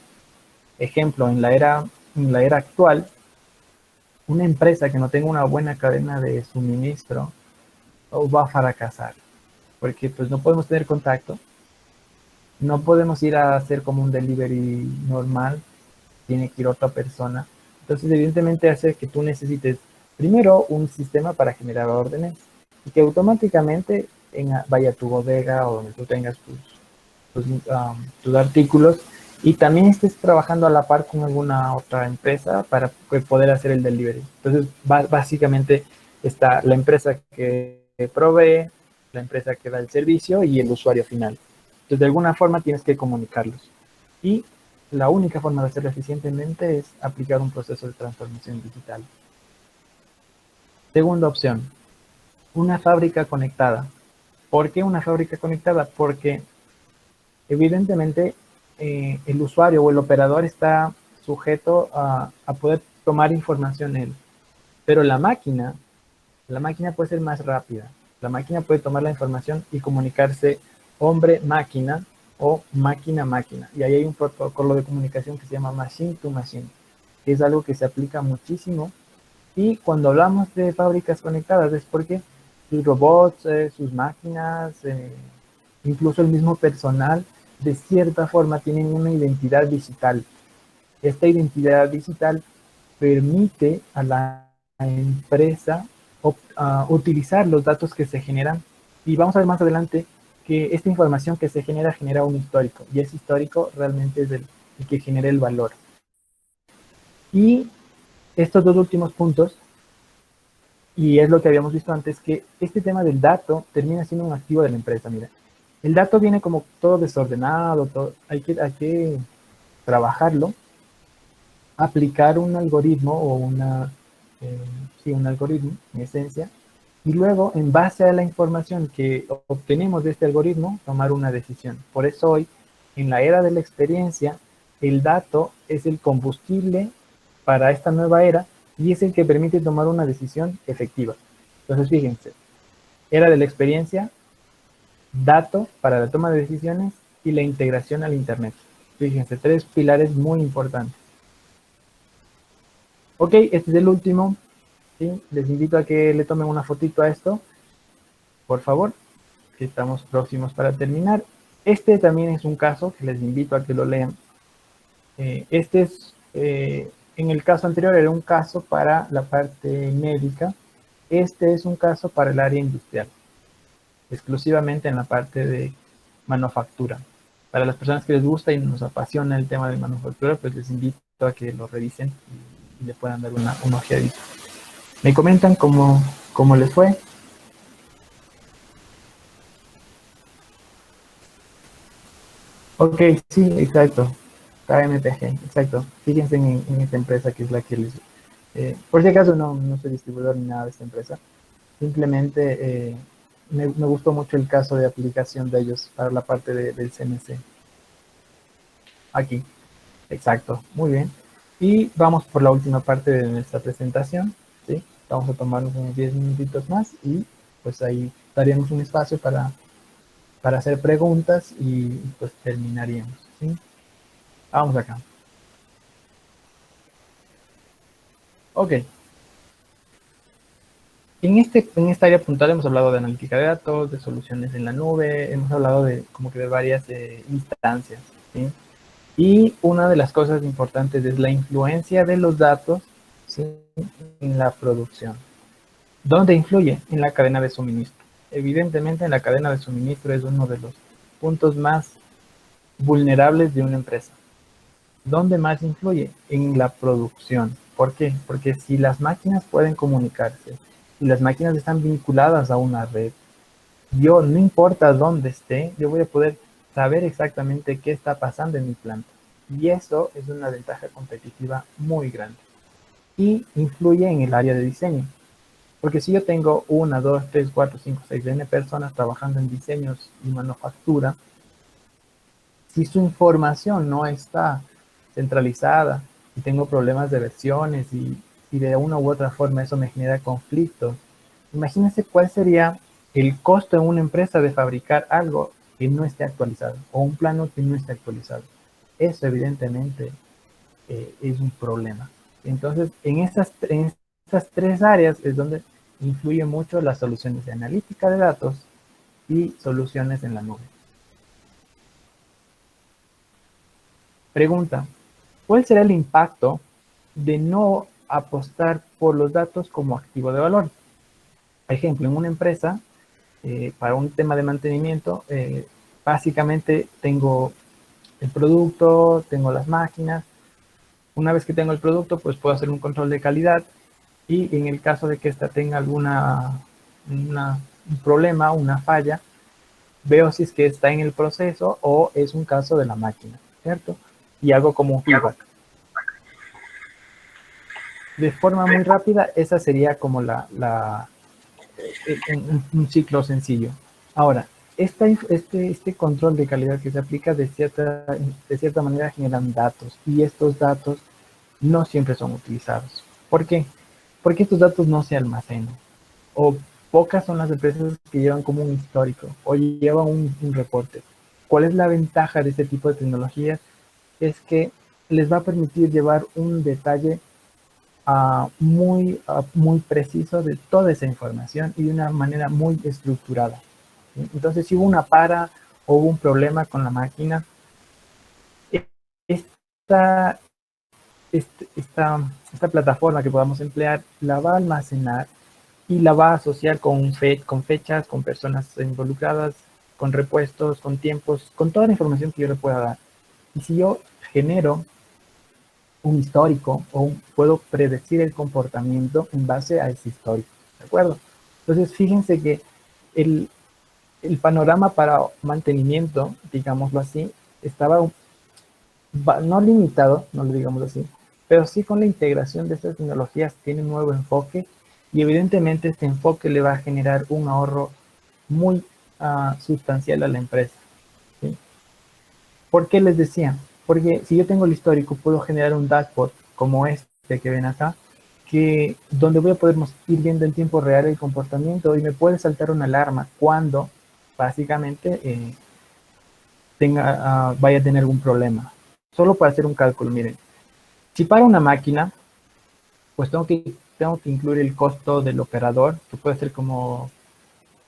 Ejemplo, en la era actual, una empresa que no tenga una buena cadena de suministro va a fracasar, porque pues no podemos tener contacto, no podemos ir a hacer como un delivery normal, tiene que ir otra persona. Entonces, evidentemente hace que tú necesites primero un sistema para generar órdenes y que automáticamente vaya a tu bodega o donde tú tengas tus artículos y también estés trabajando a la par con alguna otra empresa para poder hacer el delivery. Entonces, básicamente está la empresa que provee, la empresa que da el servicio y el usuario final. Entonces, de alguna forma tienes que comunicarlos. Y la única forma de hacerlo eficientemente es aplicar un proceso de transformación digital. Segunda opción, una fábrica conectada. ¿Por qué una fábrica conectada? Porque evidentemente el usuario o el operador está sujeto a poder tomar información él, pero la máquina puede ser más rápida. La máquina puede tomar la información y comunicarse hombre-máquina o máquina-máquina. Y ahí hay un protocolo de comunicación que se llama machine to machine, que es algo que se aplica muchísimo. Y cuando hablamos de fábricas conectadas es porque sus robots, sus máquinas, incluso el mismo personal, de cierta forma tienen una identidad digital. Esta identidad digital permite a la empresa utilizar los datos que se generan y vamos a ver más adelante que esta información que se genera un histórico y ese histórico realmente es el que genera el valor. Y estos dos últimos puntos, y es lo que habíamos visto antes, que este tema del dato termina siendo un activo de la empresa. Mira, el dato viene como todo desordenado, hay que trabajarlo, aplicar un algoritmo o un algoritmo en esencia, y luego en base a la información que obtenemos de este algoritmo, tomar una decisión. Por eso hoy, en la era de la experiencia, el dato es el combustible para esta nueva era y es el que permite tomar una decisión efectiva. Entonces, fíjense, era de la experiencia, dato para la toma de decisiones y la integración al Internet. Fíjense, 3 pilares muy importantes. Ok, este es el último. ¿Sí? Les invito a que le tomen una fotito a esto, por favor, que estamos próximos para terminar. Este también es un caso que les invito a que lo lean. Este es, en el caso anterior era un caso para la parte médica. Este es un caso para el área industrial, exclusivamente en la parte de manufactura. Para las personas que les gusta y nos apasiona el tema de manufactura, pues les invito a que lo revisen y le puedan dar una ojeadita. ¿Me comentan cómo les fue? Ok, sí, exacto. KMPG, exacto. Fíjense en esta empresa que es la que les... por si acaso no soy distribuidor ni nada de esta empresa. Simplemente me gustó mucho el caso de aplicación de ellos para la parte del CNC. Aquí, exacto. Muy bien. Y vamos por la última parte de nuestra presentación. ¿Sí? Vamos a tomarnos unos 10 minutitos más y pues ahí daríamos un espacio para hacer preguntas y pues terminaríamos. ¿Sí? Vamos acá. Ok. En esta área puntual hemos hablado de analítica de datos, de soluciones en la nube, hemos hablado de como que de varias instancias. ¿Sí? Y una de las cosas importantes es la influencia de los datos, ¿sí?, en la producción. ¿Dónde influye? En la cadena de suministro. Evidentemente, en la cadena de suministro es uno de los puntos más vulnerables de una empresa. ¿Dónde más influye? En la producción. ¿Por qué? Porque si las máquinas pueden comunicarse, si las máquinas están vinculadas a una red, yo, no importa dónde esté, yo voy a poder saber exactamente qué está pasando en mi planta. Y eso es una ventaja competitiva muy grande. Y influye en el área de diseño. Porque si yo tengo una, dos, tres, cuatro, cinco, seis, n personas trabajando en diseños y manufactura, si su información no está centralizada y tengo problemas de versiones y de una u otra forma eso me genera conflictos, imagínense cuál sería el costo en una empresa de fabricar algo que no esté actualizado o un plano que no esté actualizado. Eso evidentemente es un problema. Entonces, en estas tres áreas es donde influye mucho las soluciones de analítica de datos y soluciones en la nube. Pregunta, ¿cuál será el impacto de no apostar por los datos como activo de valor? Ejemplo, en una empresa, para un tema de mantenimiento, básicamente tengo el producto, tengo las máquinas. Una vez que tengo el producto, pues puedo hacer un control de calidad y en el caso de que ésta tenga un problema, una falla, veo si es que está en el proceso o es un caso de la máquina, ¿cierto? Y hago como un feedback. De forma muy rápida, esa sería como un ciclo sencillo. Ahora, este control de calidad que se aplica de cierta manera generan datos y estos datos no siempre son utilizados. ¿Por qué? Porque estos datos no se almacenan o pocas son las empresas que llevan como un histórico o llevan un reporte. ¿Cuál es la ventaja de este tipo de tecnologías? Es que les va a permitir llevar un detalle muy preciso de toda esa información y de una manera muy estructurada. ¿Sí? Entonces, si hubo una para o hubo un problema con la máquina, esta, esta plataforma que podamos emplear la va a almacenar y la va a asociar con fechas, con personas involucradas, con repuestos, con tiempos, con toda la información que yo le pueda dar. Y si yo genero un histórico o puedo predecir el comportamiento en base a ese histórico, ¿de acuerdo? Entonces, fíjense que el, el panorama para mantenimiento, digámoslo así, estaba no limitado, no lo digamos así, pero sí con la integración de estas tecnologías tiene un nuevo enfoque y evidentemente este enfoque le va a generar un ahorro muy sustancial a la empresa. ¿Sí? ¿Por qué les decía? Porque si yo tengo el histórico, puedo generar un dashboard como este que ven acá, donde voy a poder ir viendo en tiempo real el comportamiento y me puede saltar una alarma cuando básicamente vaya a tener algún problema. Solo para hacer un cálculo, miren, si para una máquina, pues tengo que incluir el costo del operador, que puede ser como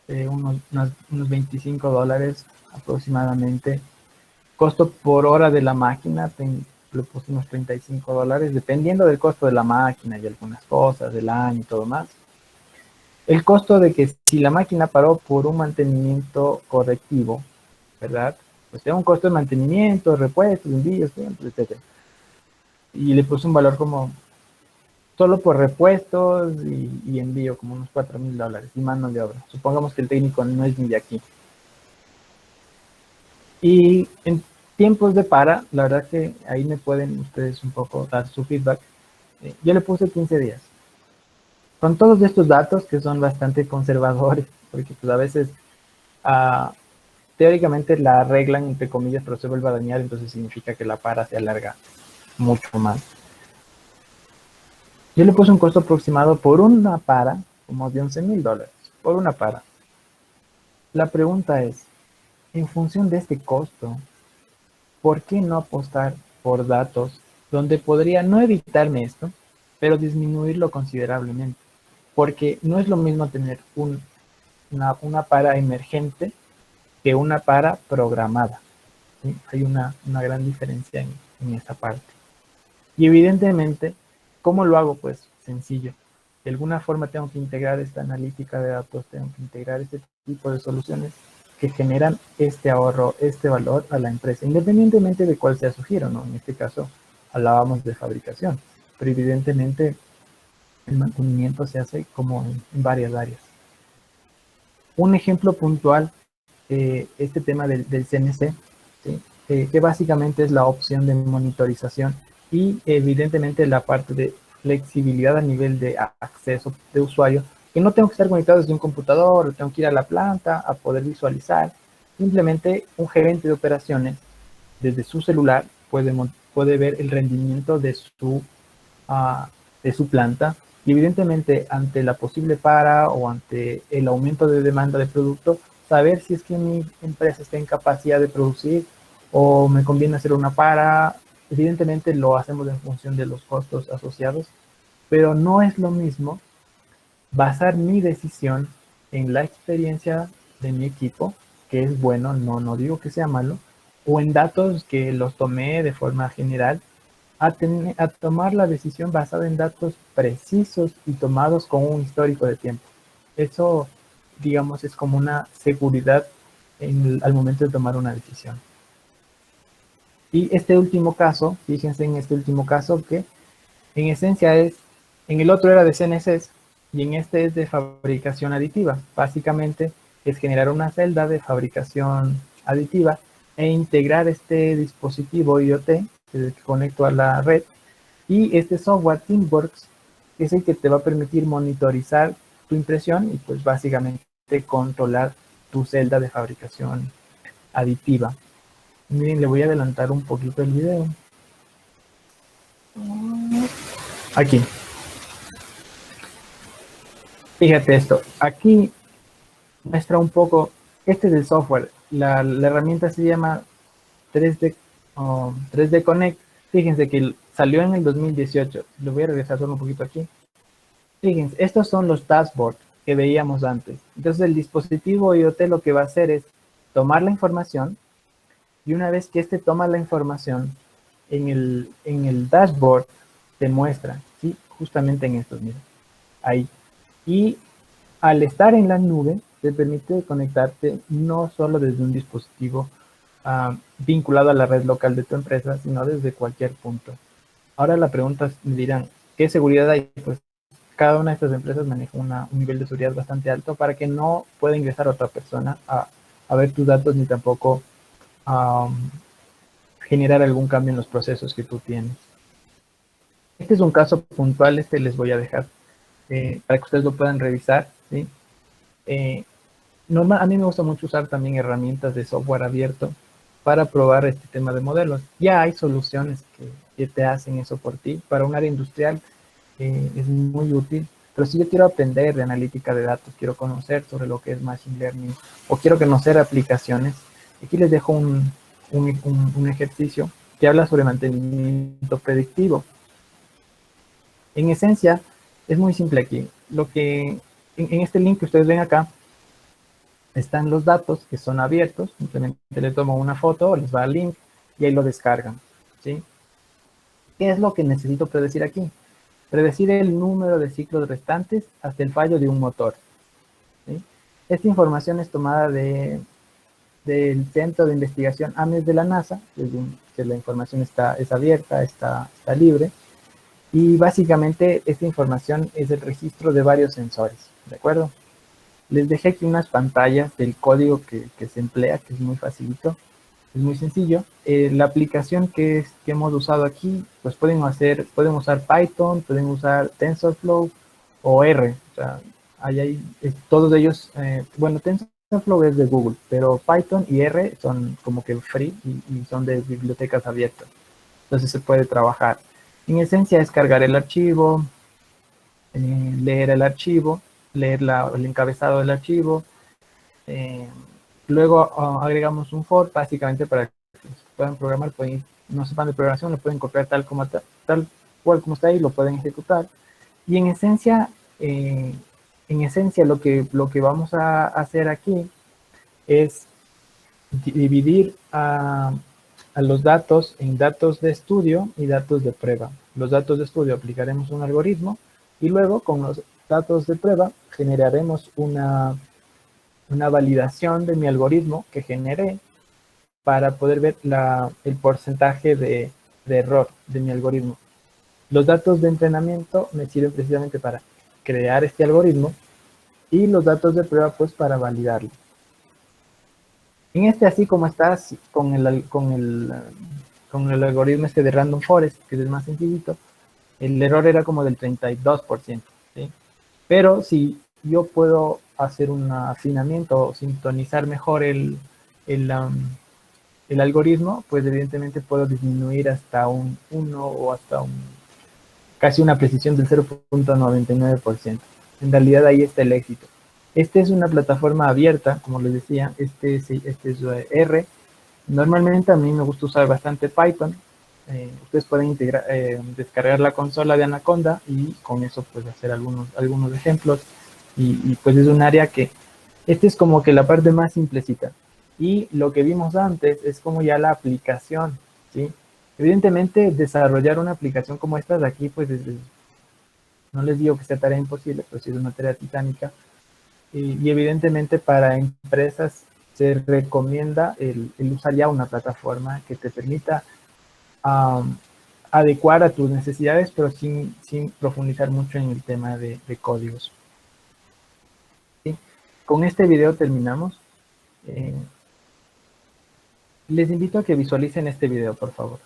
unos $25 aproximadamente. Costo por hora de la máquina, le pusimos $35, dependiendo del costo de la máquina y algunas cosas, del año y todo más. El costo de que si la máquina paró por un mantenimiento correctivo, ¿verdad? Pues tengo un costo de mantenimiento, repuestos, envíos, etc. Y le puse un valor como solo por repuestos y envío, como unos $4,000 y mano de obra. Supongamos que el técnico no es ni de aquí. Y en tiempos de para, la verdad que ahí me pueden ustedes un poco dar su feedback. Yo le puse 15 días. Con todos estos datos que son bastante conservadores, porque pues a veces uh, teóricamente la arreglan, entre comillas, pero se vuelve a dañar, entonces significa que la para se alarga mucho más. Yo le puse un costo aproximado por una para, como de $11,000, por una para. La pregunta es, en función de este costo, ¿por qué no apostar por datos donde podría no evitarme esto, pero disminuirlo considerablemente? Porque no es lo mismo tener una para emergente que una para programada. ¿Sí? Hay una gran diferencia en esta parte. Y evidentemente, ¿cómo lo hago? Pues sencillo. de alguna forma tengo que integrar esta analítica de datos, tengo que integrar este tipo de soluciones que generan este ahorro, este valor a la empresa, independientemente de cuál sea su giro, ¿no? En este caso hablábamos de fabricación, pero evidentemente el mantenimiento se hace como en varias áreas. Un ejemplo puntual, este tema del CNC, ¿sí? Que básicamente es la opción de monitorización y evidentemente la parte de flexibilidad a nivel de acceso de usuario, que no tengo que estar conectado desde un computador, tengo que ir a la planta a poder visualizar. Simplemente un gerente de operaciones desde su celular puede ver el rendimiento de su planta y evidentemente ante la posible para o ante el aumento de demanda de producto, saber si es que mi empresa está en capacidad de producir o me conviene hacer una para. Evidentemente lo hacemos en función de los costos asociados, pero no es lo mismo basar mi decisión en la experiencia de mi equipo, que es bueno, no digo que sea malo, o en datos que los tomé de forma general, a tomar la decisión basada en datos precisos y tomados con un histórico de tiempo. Eso, digamos, es como una seguridad al momento de tomar una decisión. Y este último caso, fíjense en este último caso que en esencia en el otro era de CNCs y en este es de fabricación aditiva. Básicamente es generar una celda de fabricación aditiva e integrar este dispositivo IoT que conecto a la red y este software TeamWorks es el que te va a permitir monitorizar tu impresión y pues básicamente controlar tu celda de fabricación aditiva. Miren, le voy a adelantar un poquito el video. Aquí. Fíjate esto. Aquí muestra un poco, este es el software. La herramienta se llama 3D Connect. Fíjense que salió en el 2018. Lo voy a regresar solo un poquito aquí. Fíjense, estos son los dashboards que veíamos antes. Entonces el dispositivo IoT lo que va a hacer es tomar la información y una vez que este toma la información en el dashboard te muestra, ¿sí? Justamente en estos, miren, ahí. Y al estar en la nube te permite conectarte no solo desde un dispositivo vinculado a la red local de tu empresa, sino desde cualquier punto. Ahora la pregunta es, me dirán, ¿qué seguridad hay? Pues cada una de estas empresas maneja un nivel de seguridad bastante alto para que no pueda ingresar otra persona a ver tus datos ni tampoco generar algún cambio en los procesos que tú tienes. Este es un caso puntual, este les voy a dejar para que ustedes lo puedan revisar, ¿sí? A mí me gusta mucho usar también herramientas de software abierto para probar este tema de modelos. Ya hay soluciones que te hacen eso por ti. Para un área industrial es muy útil, pero si yo quiero aprender de analítica de datos, quiero conocer sobre lo que es Machine Learning o quiero conocer aplicaciones, aquí les dejo un ejercicio que habla sobre mantenimiento predictivo. En esencia, es muy simple aquí. En este link que ustedes ven acá, están los datos que son abiertos. Simplemente le tomo una foto, les va al link y ahí lo descargan, ¿sí? ¿Qué es lo que necesito predecir aquí? Predecir el número de ciclos restantes hasta el fallo de un motor, ¿sí? Esta información es tomada del Centro de Investigación AMES de la NASA, que la información es abierta, está libre. Y básicamente esta información es el registro de varios sensores, ¿de acuerdo? Les dejé aquí unas pantallas del código que se emplea, que es muy facilito, es muy sencillo. La aplicación que hemos usado aquí, pues pueden usar Python, pueden usar TensorFlow o R. O sea, todos ellos, bueno, TensorFlow es de Google, pero Python y R son como que free y son de bibliotecas abiertas. Entonces se puede trabajar. En esencia es cargar el archivo, leer el archivo, leer el encabezado del archivo. Luego agregamos un for, básicamente para que puedan programar, no sepan de programación, lo pueden copiar tal cual como está ahí, lo pueden ejecutar. Y en esencia lo que vamos a hacer aquí es dividir a los datos en datos de estudio y datos de prueba. Los datos de estudio aplicaremos un algoritmo y luego datos de prueba, generaremos una validación de mi algoritmo que generé para poder ver el porcentaje de error de mi algoritmo. Los datos de entrenamiento me sirven precisamente para crear este algoritmo y los datos de prueba pues para validarlo. En este, así como estás con el algoritmo este de Random Forest, que es el más sencillito, el error era como del 32%, ¿sí? Pero si yo puedo hacer un afinamiento o sintonizar mejor el algoritmo, pues evidentemente puedo disminuir hasta un 1 o hasta casi una precisión del 0.99%. En realidad ahí está el éxito. Esta es una plataforma abierta, como les decía, este es R. Normalmente a mí me gusta usar bastante Python. Ustedes pueden descargar la consola de Anaconda y con eso pues hacer algunos ejemplos. Y pues es un área que, este es como que la parte más simplecita. Y lo que vimos antes es como ya la aplicación, ¿sí? Evidentemente, desarrollar una aplicación como esta de aquí, pues no les digo que sea tarea imposible, pero sí es una tarea titánica. Y evidentemente para empresas se recomienda el usar ya una plataforma que te permita adecuar a tus necesidades, pero sin profundizar mucho en el tema de códigos. ¿Sí? Con este video terminamos. Les invito a que visualicen este video, por favor.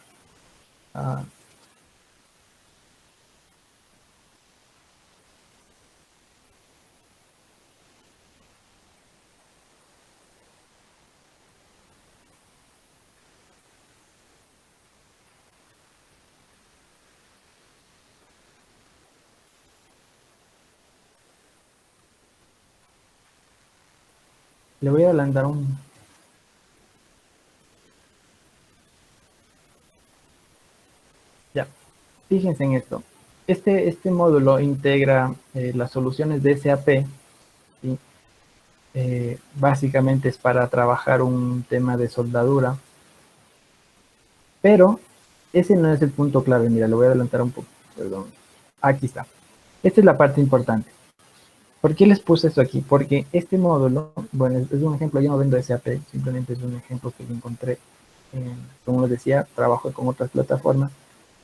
Le voy a adelantar un... Ya, fíjense en esto. Este módulo integra las soluciones de SAP, ¿sí? Básicamente es para trabajar un tema de soldadura, pero ese no es el punto clave. Mira, lo voy a adelantar un poco, perdón. Aquí está. Esta es la parte importante. ¿Por qué les puse esto aquí? Porque este módulo, bueno, es un ejemplo, yo no vendo SAP, simplemente es un ejemplo que encontré. Como les decía, trabajo con otras plataformas,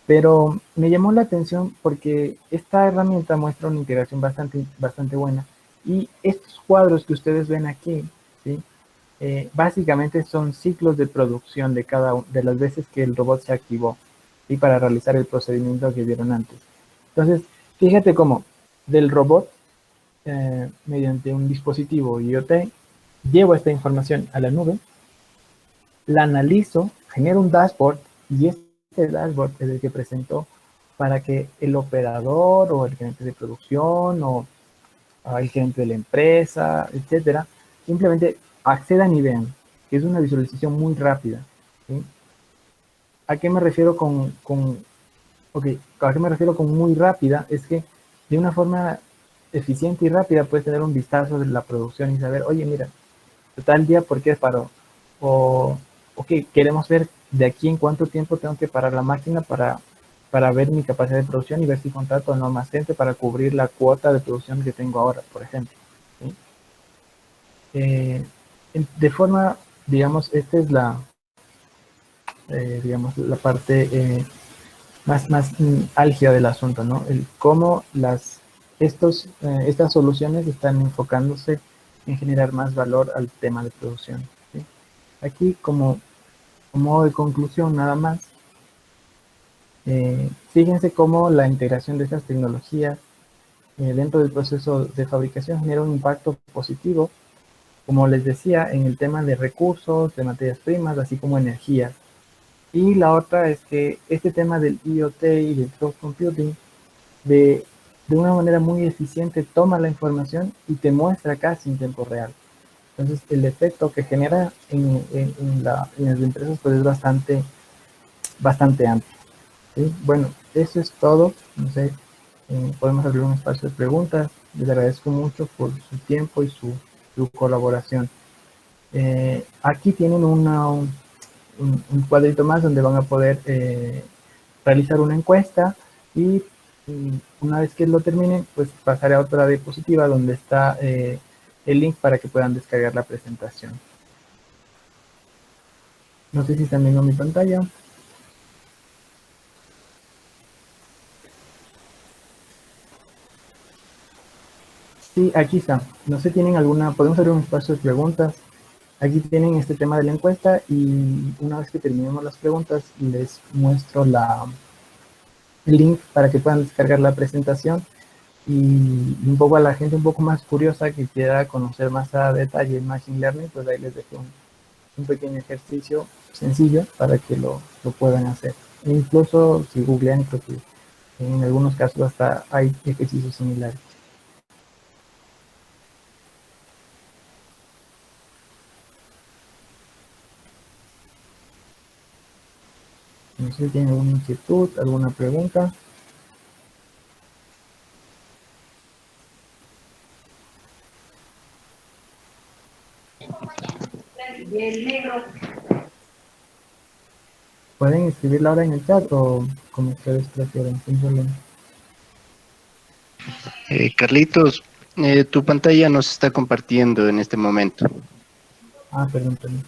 pero me llamó la atención porque esta herramienta muestra una integración bastante buena. Y estos cuadros que ustedes ven aquí, ¿sí? Básicamente son ciclos de producción de cada una de las veces que el robot se activó, y para realizar el procedimiento que vieron antes. Entonces, fíjate cómo del robot, mediante un dispositivo IoT, llevo esta información a la nube, la analizo, genero un dashboard, y este dashboard es el que presentó para que el operador o el gerente de producción o el gerente de la empresa, etcétera, simplemente accedan y vean, que es una visualización muy rápida, ¿sí? ¿A qué me refiero ¿a qué me refiero con muy rápida? Es que de una forma eficiente y rápida puedes tener un vistazo de la producción y saber, oye, mira, tal día, ¿por qué paró? O, ok, queremos ver de aquí en cuánto tiempo tengo que parar la máquina para ver mi capacidad de producción y ver si contrato o no más gente para cubrir la cuota de producción que tengo ahora, por ejemplo, ¿sí? De forma, digamos, esta es digamos, la parte más álgida del asunto, ¿no? El cómo estas soluciones están enfocándose en generar más valor al tema de producción, ¿sí? Aquí, como modo de conclusión nada más, fíjense cómo la integración de estas tecnologías dentro del proceso de fabricación genera un impacto positivo, como les decía, en el tema de recursos, de materias primas, así como energías. Y la otra es que este tema del IoT y del cloud computing, de una manera muy eficiente, toma la información y te muestra casi en tiempo real. Entonces, el efecto que genera en las empresas pues es bastante amplio, ¿sí? Bueno, eso es todo. No sé, podemos abrir un espacio de preguntas. Les agradezco mucho por su tiempo y su colaboración. Aquí tienen un cuadrito más donde van a poder realizar una encuesta y Y una vez que lo terminen, pues pasaré a otra diapositiva donde está el link para que puedan descargar la presentación. No sé si están viendo mi pantalla. Sí, aquí está. No sé, ¿tienen alguna? Podemos abrir un espacio de preguntas. Aquí tienen este tema de la encuesta y una vez que terminemos las preguntas les muestro el link para que puedan descargar la presentación y un poco a la gente un poco más curiosa que quiera conocer más a detalle Machine Learning, pues ahí les dejo un pequeño ejercicio sencillo para que lo puedan hacer. E incluso si googlean, creo que en algunos casos hasta hay ejercicios similares. No sé si tienen alguna inquietud, alguna pregunta. Pueden escribirla ahora en el chat o como ustedes prefieran, sin problema. Carlitos, tu pantalla nos está compartiendo en este momento. Ah, perdón, perdón.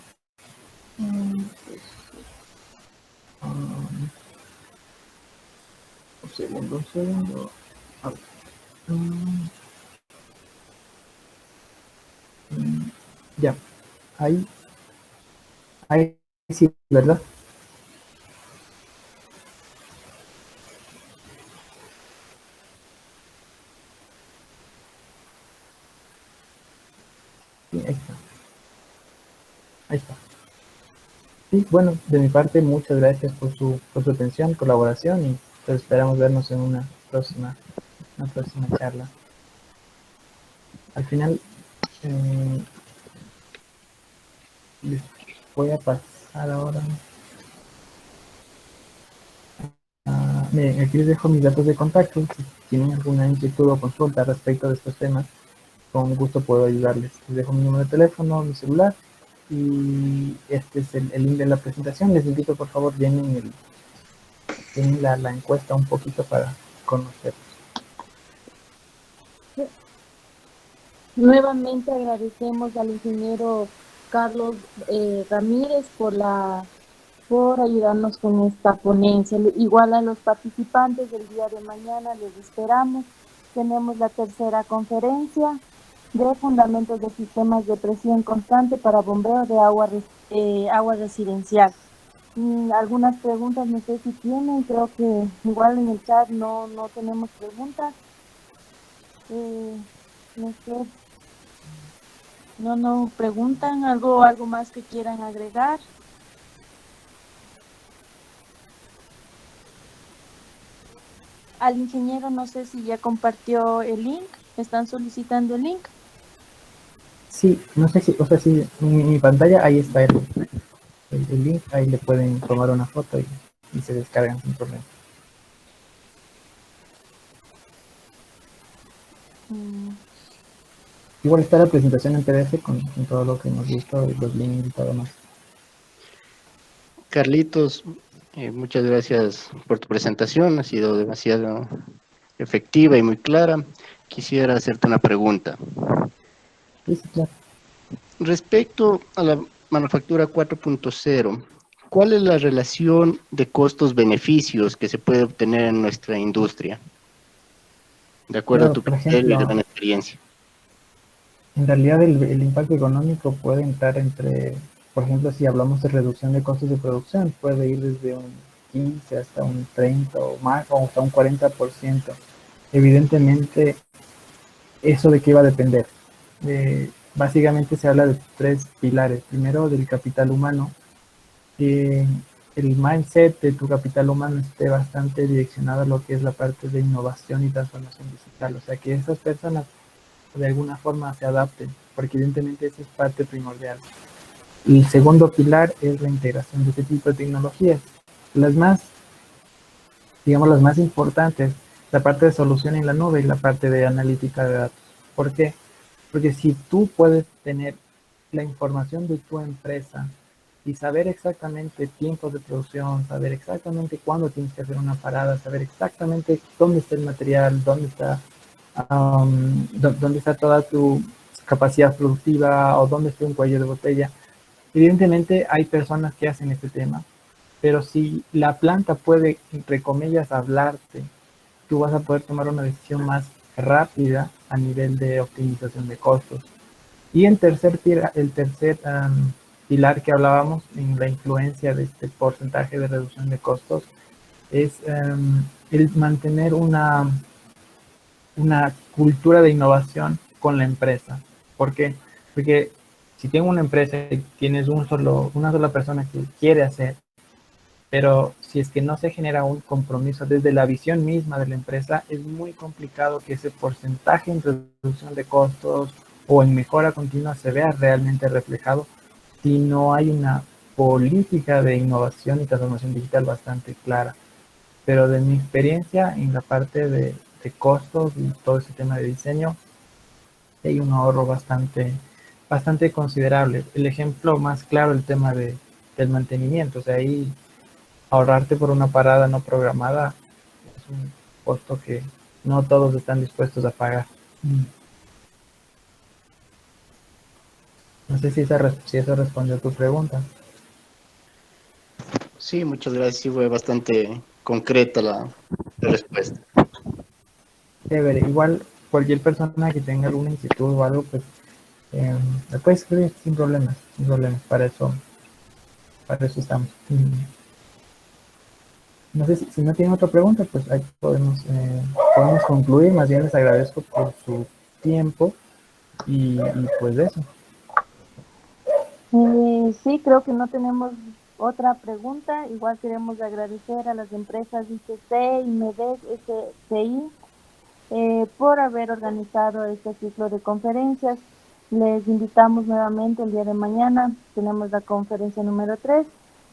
Un segundo, un segundo. A ver. Ya, ahí sí, ¿verdad? Sí, ahí está. Ahí está. Sí, bueno, de mi parte, muchas gracias por su atención, colaboración y pues esperamos vernos en una próxima charla. Al final, eh, les voy a pasar ahora. Miren, aquí les dejo mis datos de contacto. Si tienen alguna inquietud o consulta respecto de estos temas, con gusto puedo ayudarles. Les dejo mi número de teléfono, mi celular y este es el link de la presentación. Les invito, por favor, llenen la encuesta un poquito para conocer. Nuevamente agradecemos al ingeniero Carlos Ramírez por ayudarnos con esta ponencia. Igual a los participantes del día de mañana les esperamos. Tenemos la tercera conferencia de fundamentos de sistemas de presión constante para bombeo de agua residencial. Algunas preguntas no sé si tienen, creo que igual en el chat no tenemos preguntas. No sé. No preguntan algo más que quieran agregar. Al ingeniero no sé si ya compartió el link. ¿Están solicitando el link? Sí, no sé si, o sea, si en mi pantalla ahí está el link, ahí le pueden tomar una foto y se descargan sin problema. Igual está la presentación en PDF con todo lo que hemos visto, los links y todo más. Carlitos, muchas gracias por tu presentación, ha sido demasiado efectiva y muy clara. Quisiera hacerte una pregunta. Sí, sí, claro. Respecto a la manufactura 4.0, ¿cuál es la relación de costos-beneficios que se puede obtener en nuestra industria? De acuerdo a Claro, tu por criterio y de ejemplo, buena experiencia. en realidad el impacto económico puede entrar entre, por ejemplo, si hablamos de reducción de costos de producción, puede ir desde un 15 hasta un 30 o más, o hasta un 40%. Evidentemente, ¿eso de qué va a depender? Básicamente se habla de tres pilares. Primero, del capital humano. Que el mindset de tu capital humano esté bastante direccionado a lo que es la parte de innovación y transformación digital. O sea, que esas personas de alguna forma se adapten, porque evidentemente esa es parte primordial. Y el segundo pilar es la integración de este tipo de tecnologías. Las más, digamos, las más importantes, la parte de solución en la nube y la parte de analítica de datos. ¿Por qué? Porque si tú puedes tener la información de tu empresa y saber exactamente tiempos de producción, saber exactamente cuándo tienes que hacer una parada, saber exactamente dónde está el material, dónde está toda tu capacidad productiva o dónde está un cuello de botella. Evidentemente hay personas que hacen este tema, pero si la planta puede, entre comillas, hablarte, tú vas a poder tomar una decisión más rápida a nivel de optimización de costos. Y el tercer pilar que hablábamos en la influencia de este porcentaje de reducción de costos es el mantener una cultura de innovación con la empresa. ¿Por qué? Porque si tengo una empresa y tienes una sola persona que quiere hacer, pero si es que no se genera un compromiso desde la visión misma de la empresa, es muy complicado que ese porcentaje en reducción de costos o en mejora continua se vea realmente reflejado si no hay una política de innovación y transformación digital bastante clara. Pero de mi experiencia en la parte de costos y todo ese tema de diseño, hay un ahorro bastante considerable. El ejemplo más claro, el tema del mantenimiento, o sea, ahí ahorrarte por una parada no programada es un costo que no todos están dispuestos a pagar. No sé si eso respondió a tu pregunta. Sí, muchas gracias. Sí, fue bastante concreta la respuesta. Chévere. Igual cualquier persona que tenga alguna inquietud o algo, pues me puede escribir sin problemas, sin problemas. Para eso estamos. No sé si no tienen otra pregunta, pues ahí podemos concluir. Más bien les agradezco por su tiempo y pues eso. Sí, creo que no tenemos otra pregunta. Igual queremos agradecer a las empresas ITC y MEDEC SCI por haber organizado este ciclo de conferencias. Les invitamos nuevamente el día de mañana. Tenemos la conferencia número 3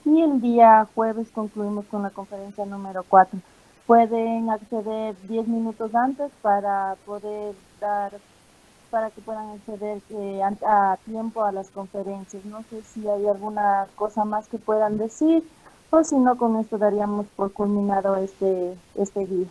y el día jueves concluimos con la conferencia número 4. Pueden acceder 10 minutos antes para que puedan acceder a tiempo a las conferencias. No sé si hay alguna cosa más que puedan decir o si no, con esto daríamos por culminado este día.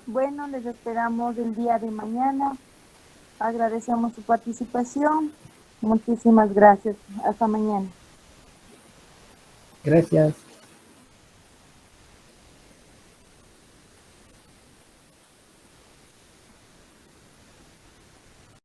Bueno, les esperamos el día de mañana. Agradecemos su participación. Muchísimas gracias. Hasta mañana. Gracias.